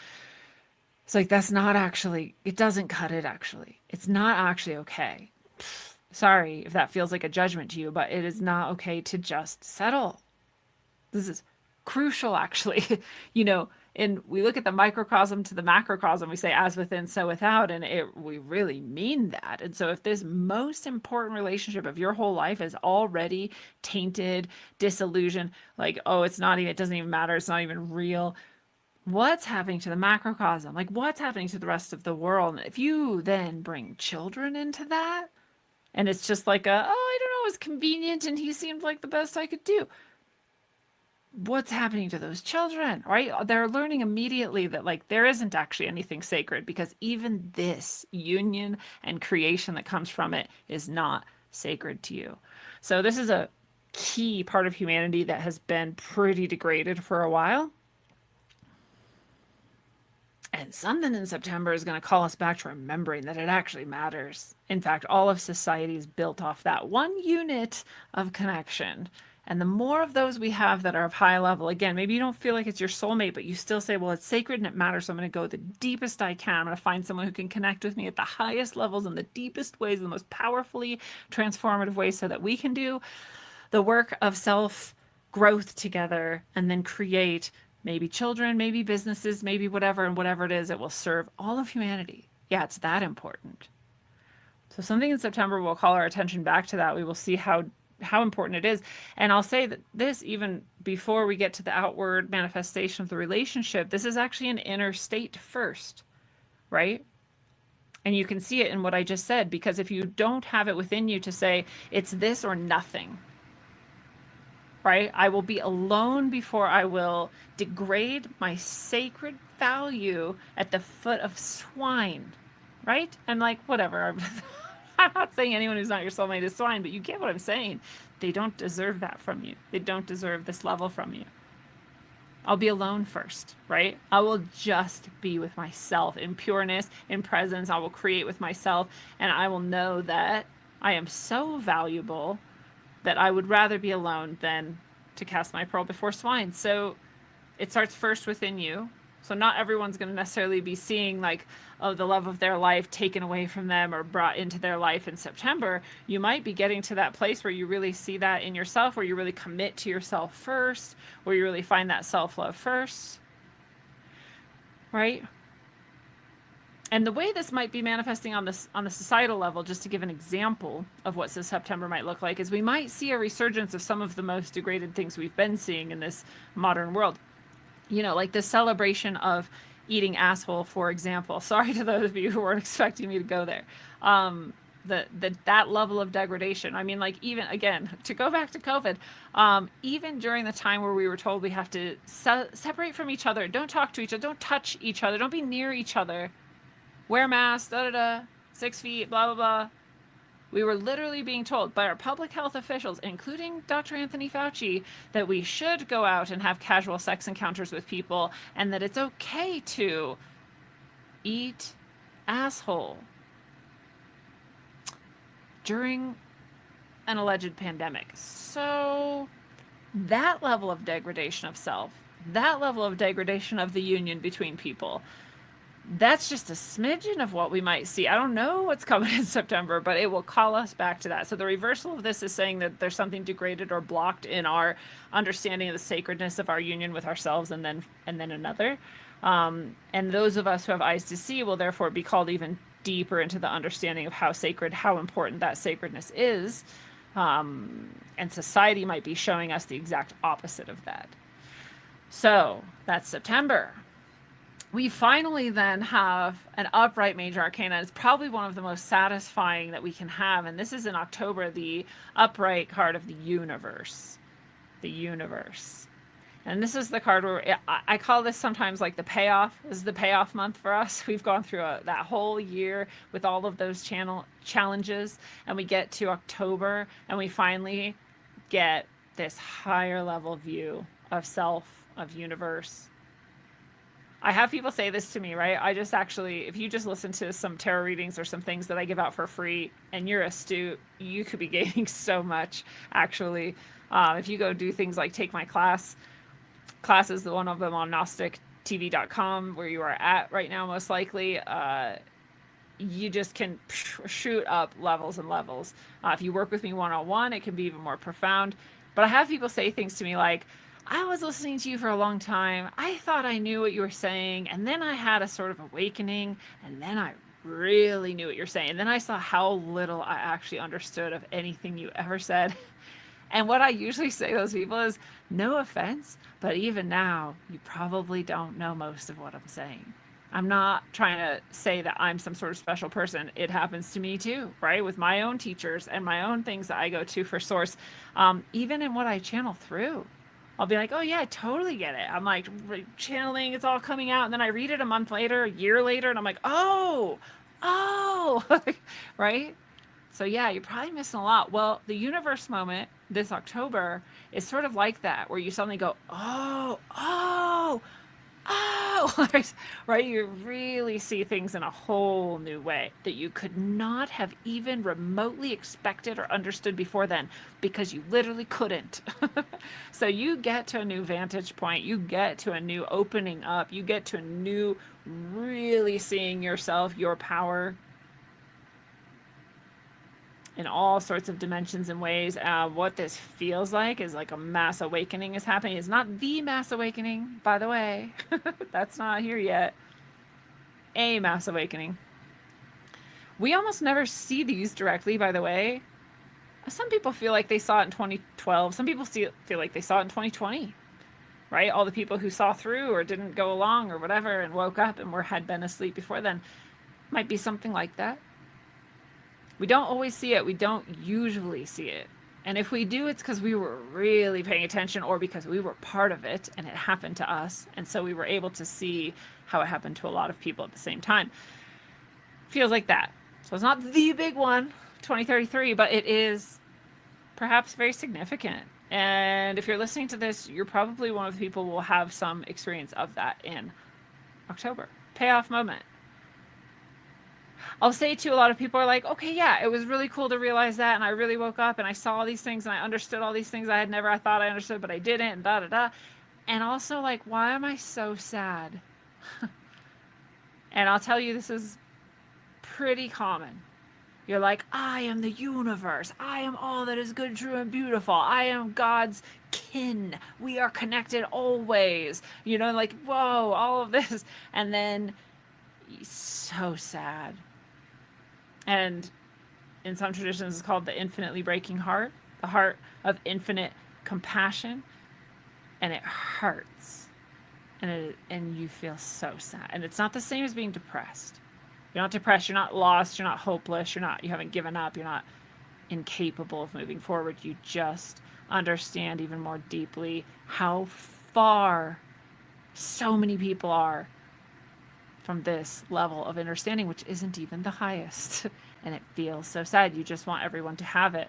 S2: It's like, that's not actually, it doesn't cut it actually. It's not actually okay. Sorry if that feels like a judgment to you, but it is not okay to just settle. This is crucial, actually. You know, and we look at the microcosm to the macrocosm, we say as within, so without, and we really mean that. And so if this most important relationship of your whole life is already tainted, disillusioned, like, oh, it doesn't even matter, it's not even real, what's happening to the macrocosm? Like, what's happening to the rest of the world? And if you then bring children into that, and it's just like I don't know, it was convenient and he seemed like the best I could do. What's happening to those children, right? They're learning immediately that like there isn't actually anything sacred, because even this union and creation that comes from it is not sacred to you. So this is a key part of humanity that has been pretty degraded for a while. And something in September is going to call us back to remembering that it actually matters. In fact, all of society is built off that one unit of connection. And the more of those we have that are of high level, again, maybe you don't feel like it's your soulmate, but you still say, well, it's sacred and it matters, so I'm going to go the deepest I can. I'm going to find someone who can connect with me at the highest levels in the deepest ways, the most powerfully transformative ways, so that we can do the work of self-growth together and then create maybe children, maybe businesses, maybe whatever, and whatever it is, it will serve all of humanity. Yeah, it's that important. So something in September will call our attention back to that. We will see how important it is. And I'll say that this, even before we get to the outward manifestation of the relationship, this is actually an inner state first, right? And you can see it in what I just said, because if you don't have it within you to say, it's this or nothing, right? I will be alone before I will degrade my sacred value at the foot of swine, right? And like, whatever. I'm not saying anyone who's not your soulmate is swine, but you get what I'm saying. They don't deserve that from you. They don't deserve this level from you. I'll be alone first, right? I will just be with myself in pureness, in presence. I will create with myself, and I will know that I am so valuable that I would rather be alone than to cast my pearl before swine. So it starts first within you. So not everyone's going to necessarily be seeing like, oh, the love of their life taken away from them or brought into their life in September. You might be getting to that place where you really see that in yourself, where you really commit to yourself first, where you really find that self-love first, right? And the way this might be manifesting on the societal level, just to give an example of what this September might look like, is we might see a resurgence of some of the most degraded things we've been seeing in this modern world. You know, like the celebration of eating asshole, for example. Sorry to those of you who weren't expecting me to go there. That level of degradation. I mean, like, even again, to go back to COVID, even during the time where we were told we have to separate from each other, don't talk to each other, don't touch each other, don't be near each other, wear masks, 6 feet, blah, blah, blah. We were literally being told by our public health officials, including Dr. Anthony Fauci, that we should go out and have casual sex encounters with people and that it's okay to eat asshole during an alleged pandemic. So that level of degradation of self, that level of degradation of the union between people, that's just a smidgen of what we might see. I don't know what's coming in September, but it will call us back to that. So the reversal of this is saying that there's something degraded or blocked in our understanding of the sacredness of our union with ourselves and then another. And those of us who have eyes to see will therefore be called even deeper into the understanding of how sacred, how important that sacredness is. And society might be showing us the exact opposite of that. So that's September. We finally then have an upright major arcana. It's probably one of the most satisfying that we can have. And this is in October, the upright card of the universe. The universe. And this is the card where I call this sometimes like the payoff. This is the payoff month for us. We've gone through that whole year with all of those challenges. And we get to October and we finally get this higher level view of self, of universe. I have people say this to me, right? I just actually, if you just listen to some tarot readings or some things that I give out for free and you're astute, you could be gaining so much, actually. If you go do things like take my class is the one of them on GnosticTV.com, where you are at right now, most likely. You just can shoot up levels and levels. If you work with me one-on-one, it can be even more profound. But I have people say things to me like, I was listening to you for a long time. I thought I knew what you were saying. And then I had a sort of awakening. And then I really knew what you're saying. And then I saw how little I actually understood of anything you ever said. And what I usually say to those people is, no offense, but even now, you probably don't know most of what I'm saying. I'm not trying to say that I'm some sort of special person. It happens to me too, right? With my own teachers and my own things that I go to for source. Even in what I channel through. I'll be like, oh yeah, I totally get it. I'm like channeling, it's all coming out. And then I read it a month later, a year later, and I'm like, oh, right? So yeah, you're probably missing a lot. Well, the universe moment this October is sort of like that, where you suddenly go, oh, right? You really see things in a whole new way that you could not have even remotely expected or understood before then, because you literally couldn't. So you get to a new vantage point, you get to a new opening up, you get to a new really seeing yourself, your power, in all sorts of dimensions and ways. What this feels like is like a mass awakening is happening. It's not the mass awakening, by the way. That's not here yet. A mass awakening. We almost never see these directly, by the way. Some people feel like they saw it in 2012. Some people feel like they saw it in 2020, right? All the people who saw through or didn't go along or whatever and woke up and had been asleep before then. Might be something like that. We don't always see it. We don't usually see it. And if we do, it's because we were really paying attention or because we were part of it and it happened to us. And so we were able to see how it happened to a lot of people at the same time. Feels like that. So it's not the big one, 2033, but it is perhaps very significant. And if you're listening to this, you're probably one of the people who will have some experience of that in October. Payoff moment. I'll say too, a lot of people are like, okay, yeah, it was really cool to realize that. And I really woke up and I saw all these things and I understood all these things I thought I understood, but I didn't, and da da da. And also like, why am I so sad? And I'll tell you, this is pretty common. You're like, I am the universe. I am all that is good, true, and beautiful. I am God's kin. We are connected always. You know, like, whoa, all of this. And then so sad. And in some traditions, it's called the infinitely breaking heart, the heart of infinite compassion, and it hurts, and you feel so sad. And it's not the same as being depressed. You're not depressed. You're not lost. You're not hopeless. You haven't given up. You're not incapable of moving forward. You just understand even more deeply how far so many people are from this level of understanding, which isn't even the highest. And it feels so sad. You just want everyone to have it.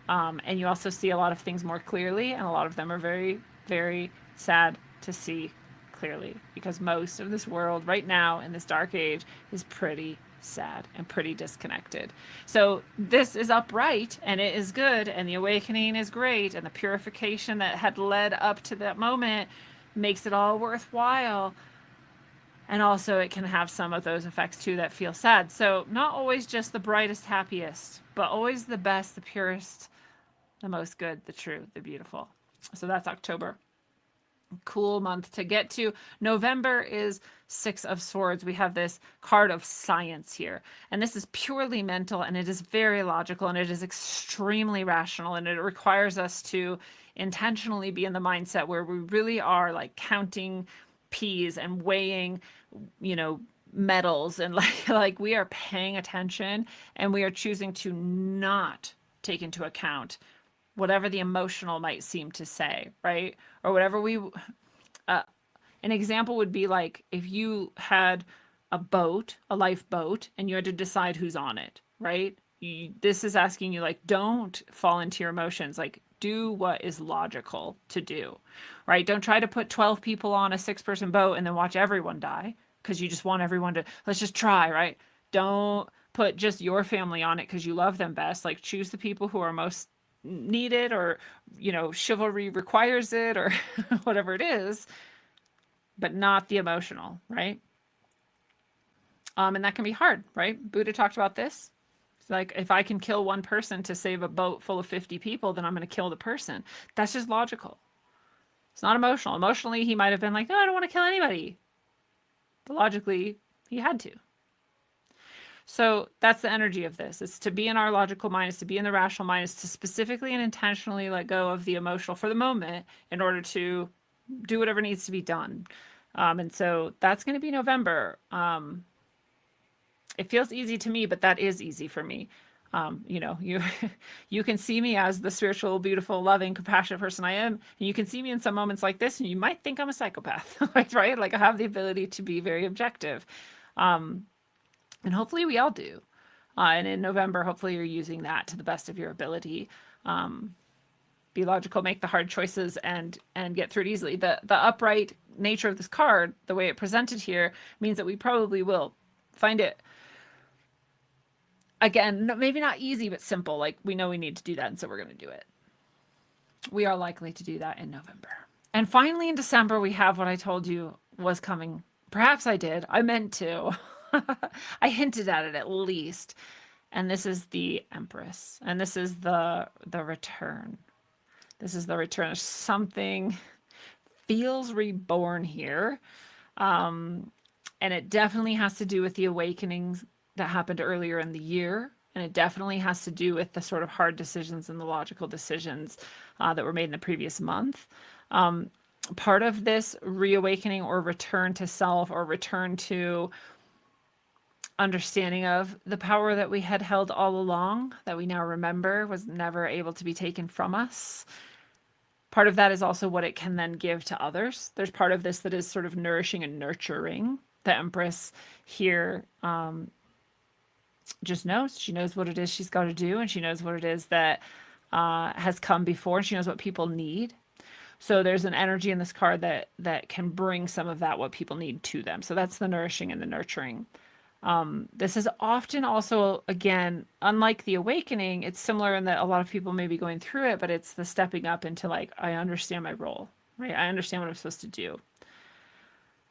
S2: And you also see a lot of things more clearly, and a lot of them are very, very sad to see clearly, because most of this world right now in this dark age is pretty sad and pretty disconnected. So this is upright, and it is good, and the awakening is great, and the purification that had led up to that moment makes it all worthwhile. And also it can have some of those effects too that feel sad. So not always just the brightest, happiest, but always the best, the purest, the most good, the true, the beautiful. So that's October. Cool month to get to. November is Six of Swords. We have this card of science here. And this is purely mental, and it is very logical, and it is extremely rational, and it requires us to intentionally be in the mindset where we really are like counting peas and weighing, metals, and like we are paying attention, and we are choosing to not take into account whatever the emotional might seem to say, right? Or whatever an example would be like if you had a boat, a lifeboat, and you had to decide who's on it, right? This is asking you, like, don't fall into your emotions. Like, do what is logical to do, right? Don't try to put 12 people on a 6-person boat and then watch everyone die because you just want everyone to, let's just try, right? Don't put just your family on it because you love them best. Like, choose the people who are most needed, or chivalry requires it, or whatever it is, but not the emotional, right? And that can be hard, right? Buddha talked about this. It's like, if I can kill one person to save a boat full of 50 people, then I'm going to kill the person. That's just logical. It's not emotional. Emotionally, he might have been like, no, I don't want to kill anybody, but logically he had to. So that's the energy of this. It's to be in our logical mind, it's to be in the rational mind, it's to specifically and intentionally let go of the emotional for the moment in order to do whatever needs to be done. And so that's going to be November. It feels easy to me, but that is easy for me. You can see me as the spiritual, beautiful, loving, compassionate person I am, and you can see me in some moments like this, and you might think I'm a psychopath, right? Like, I have the ability to be very objective. And hopefully we all do. And in November, hopefully you're using that to the best of your ability. Be logical, make the hard choices, and get through it easily. The upright nature of this card, the way it presented here, means that we probably will find it, again, maybe not easy, but simple. Like, we know we need to do that, and so we're going to do it. We are likely to do that in November. And finally, in December, we have what I told you was coming. Perhaps I did. I meant to. I hinted at it at least. And this is the Empress. And this is the return. This is the return. Something feels reborn here. And it definitely has to do with the awakenings that happened earlier in the year. And it definitely has to do with the sort of hard decisions and the logical decisions that were made in the previous month. Part of this reawakening or return to self, or return to understanding of the power that we had held all along, that we now remember was never able to be taken from us. Part of that is also what it can then give to others. There's part of this that is sort of nourishing and nurturing. The Empress here just knows. She knows what it is she's got to do, and she knows what it is that has come before, and she knows what people need. So there's an energy in this card that can bring some of that, what people need, to them. So that's the nourishing and the nurturing. This is often also, again, unlike the awakening, it's similar in that a lot of people may be going through it, but it's the stepping up into, like, I understand my role, right? I understand what I'm supposed to do,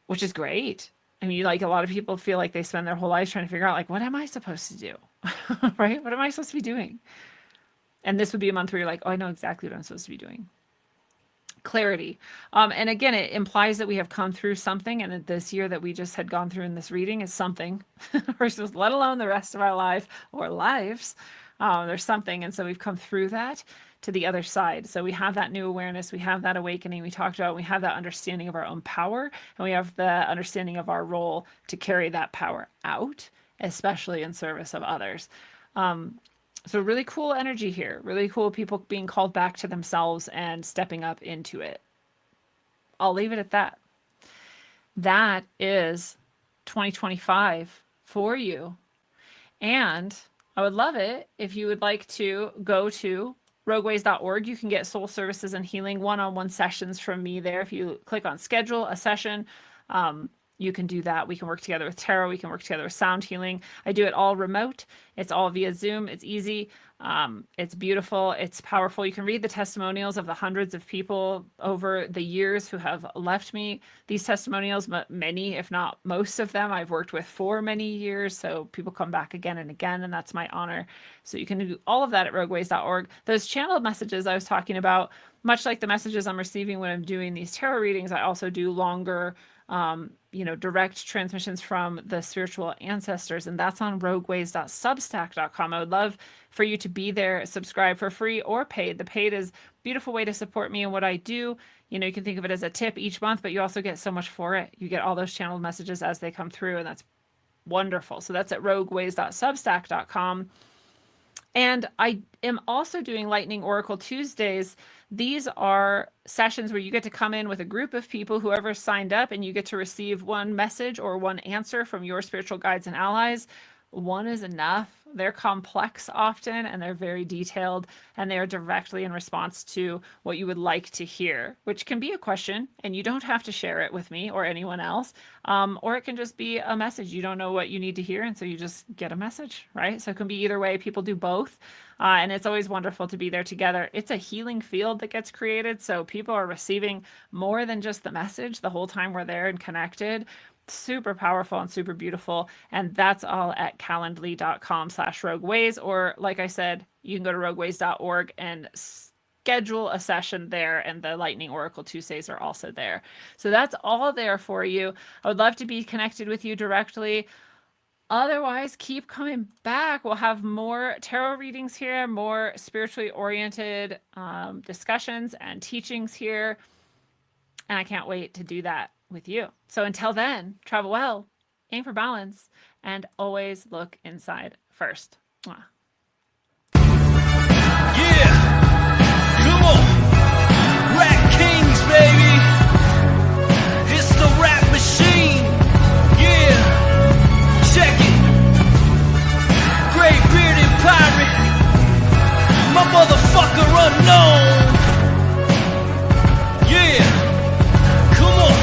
S2: which is great. I mean, like, a lot of people feel like they spend their whole lives trying to figure out, like, what am I supposed to do? Right? What am I supposed to be doing? And this would be a month where you're like, oh, I know exactly what I'm supposed to be doing. clarity. And again, it implies that we have come through something, and that this year that we just had gone through in this reading is something, versus let alone the rest of our life or lives. There's something, and so we've come through that to the other side. So we have that new awareness, we have that awakening we talked about, we have that understanding of our own power, and we have the understanding of our role to carry that power out, especially in service of others. So really cool energy here, really cool people being called back to themselves and stepping up into it. I'll leave it at that. That is 2025 for you. And I would love it if you would like to go to rogueways.org. You can get soul services and healing one-on-one sessions from me there. If you click on schedule a session, you can do that. We can work together with tarot. We can work together with sound healing. I do it all remote. It's all via Zoom. It's easy. It's beautiful. It's powerful. You can read the testimonials of the hundreds of people over the years who have left me these testimonials. Many, if not most of them, I've worked with for many years. So people come back again and again, and that's my honor. So you can do all of that at rogueways.org. Those channeled messages I was talking about, much like the messages I'm receiving when I'm doing these tarot readings, I also do longer direct transmissions from the spiritual ancestors, and that's on rogueways.substack.com. I would love for you to be there, subscribe for free or paid. The paid is a beautiful way to support me and what I do. You can think of it as a tip each month, but you also get so much for it. You get all those channeled messages as they come through, and that's wonderful. So that's at rogueways.substack.com. And I am also doing Lightning Oracle Tuesdays. These are sessions where you get to come in with a group of people, whoever signed up, and you get to receive one message or one answer from your spiritual guides and allies. One is enough. They're complex often, and they're very detailed, and they are directly in response to what you would like to hear, which can be a question, and you don't have to share it with me or anyone else, or it can just be a message. You don't know what you need to hear, and so you just get a message, right? So it can be either way. People do both, and it's always wonderful to be there together. It's a healing field that gets created, so people are receiving more than just the message the whole time we're there and connected. Super powerful and super beautiful. And that's all at calendly.com/rogueways. Or like I said, you can go to rogueways.org and schedule a session there, and the Lightning Oracle Tuesdays are also there. So that's all there for you. I would love to be connected with you directly. Otherwise, keep coming back. We'll have more tarot readings here, more spiritually oriented discussions and teachings here. And I can't wait to do that with you. So until then, travel well, aim for balance, and always look inside first. Mwah.
S3: Yeah, come on, Rap Kings, baby. It's the rap machine. Yeah, check it. Great bearded pirate, my motherfucker unknown. Yeah, come on.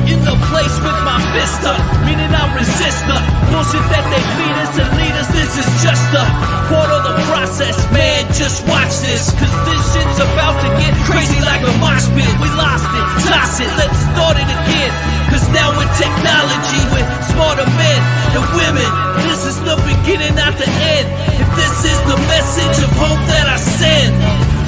S3: In the place with my fist up, meaning I resist the bullshit that they feed us and lead us. This is just a part of the process, man. Just watch this, cause this shit's about to get crazy like a mosh pit. We lost it, toss it, let's start it again. Cause now with technology, with smarter men and women, this is the beginning, not the end. If this is the message of hope that I send,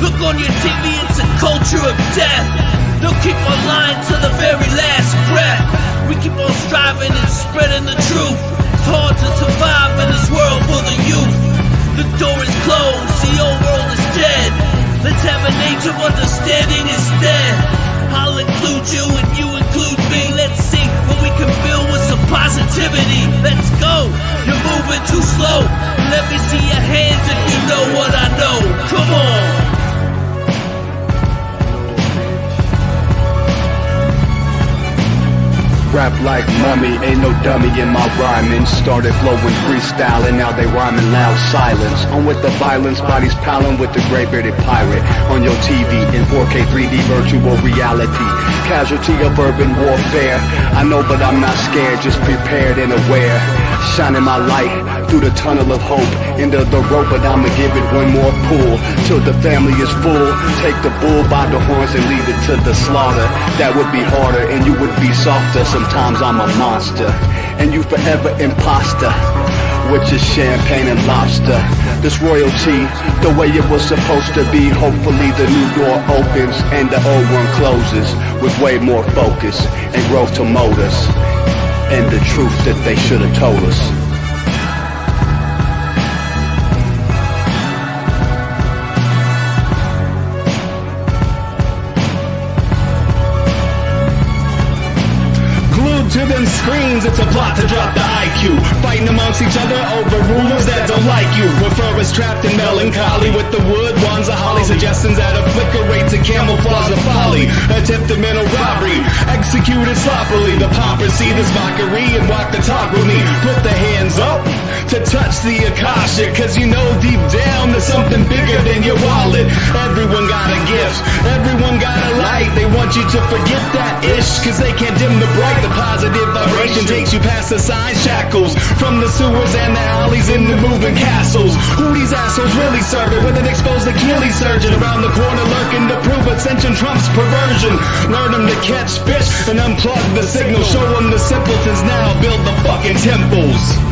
S3: look on your TV, it's a culture of death. They'll keep on lying to the very last breath. We keep on striving and spreading the truth. It's hard to survive in this world full of youth. The door is closed, the old world is dead. Let's have an age of understanding instead. I'll include you and you include me. Let's see what we can build with some positivity. Let's go, you're moving too slow. Let me see your hands if you know what I know. Come on.
S4: Rap like mummy, ain't no dummy in my rhyming. Started flowing freestyling, now they rhyming loud silence. On with the violence, bodies piling with the gray-bearded pirate. On your TV in 4K 3D virtual reality. Casualty of urban warfare. I know but I'm not scared, just prepared and aware. Shining my light through the tunnel of hope. Into the rope, but I'ma give it one more pull. Till the family is full. Take the bull by the horns and lead it to the slaughter. That would be harder and you would be softer. Sometimes I'm a monster, and you forever imposter. which is champagne and lobster. This royalty, the way it was supposed to be. Hopefully the new door opens and the old one closes, with way more focus and growth to mold us, and the truth that they should have told us.
S1: To them screens, it's a plot to drop the IQ. Fighting amongst each other over rumors that don't like you. Prefer us trapped in melancholy with the wood wands of holly. Suggestions that a flicker rate to camouflage the folly. Attempted mental robbery, executed sloppily. The paupers see this mockery and walk the talk with me. Put the hands up to touch the Akasha, cause you know deep down there's something bigger than your wallet. Everyone got a gift, everyone got a light. They want you to forget that ish, cause they can't dim the bright. The positive vibration takes you past the sign shackles, from the sewers and the alleys into moving castles. Who these assholes really serving with an exposed Achilles surgeon around the corner lurking to prove ascension trumps perversion? Learn them to catch fish and unplug the signal. Show them the simpletons now build the fucking temples.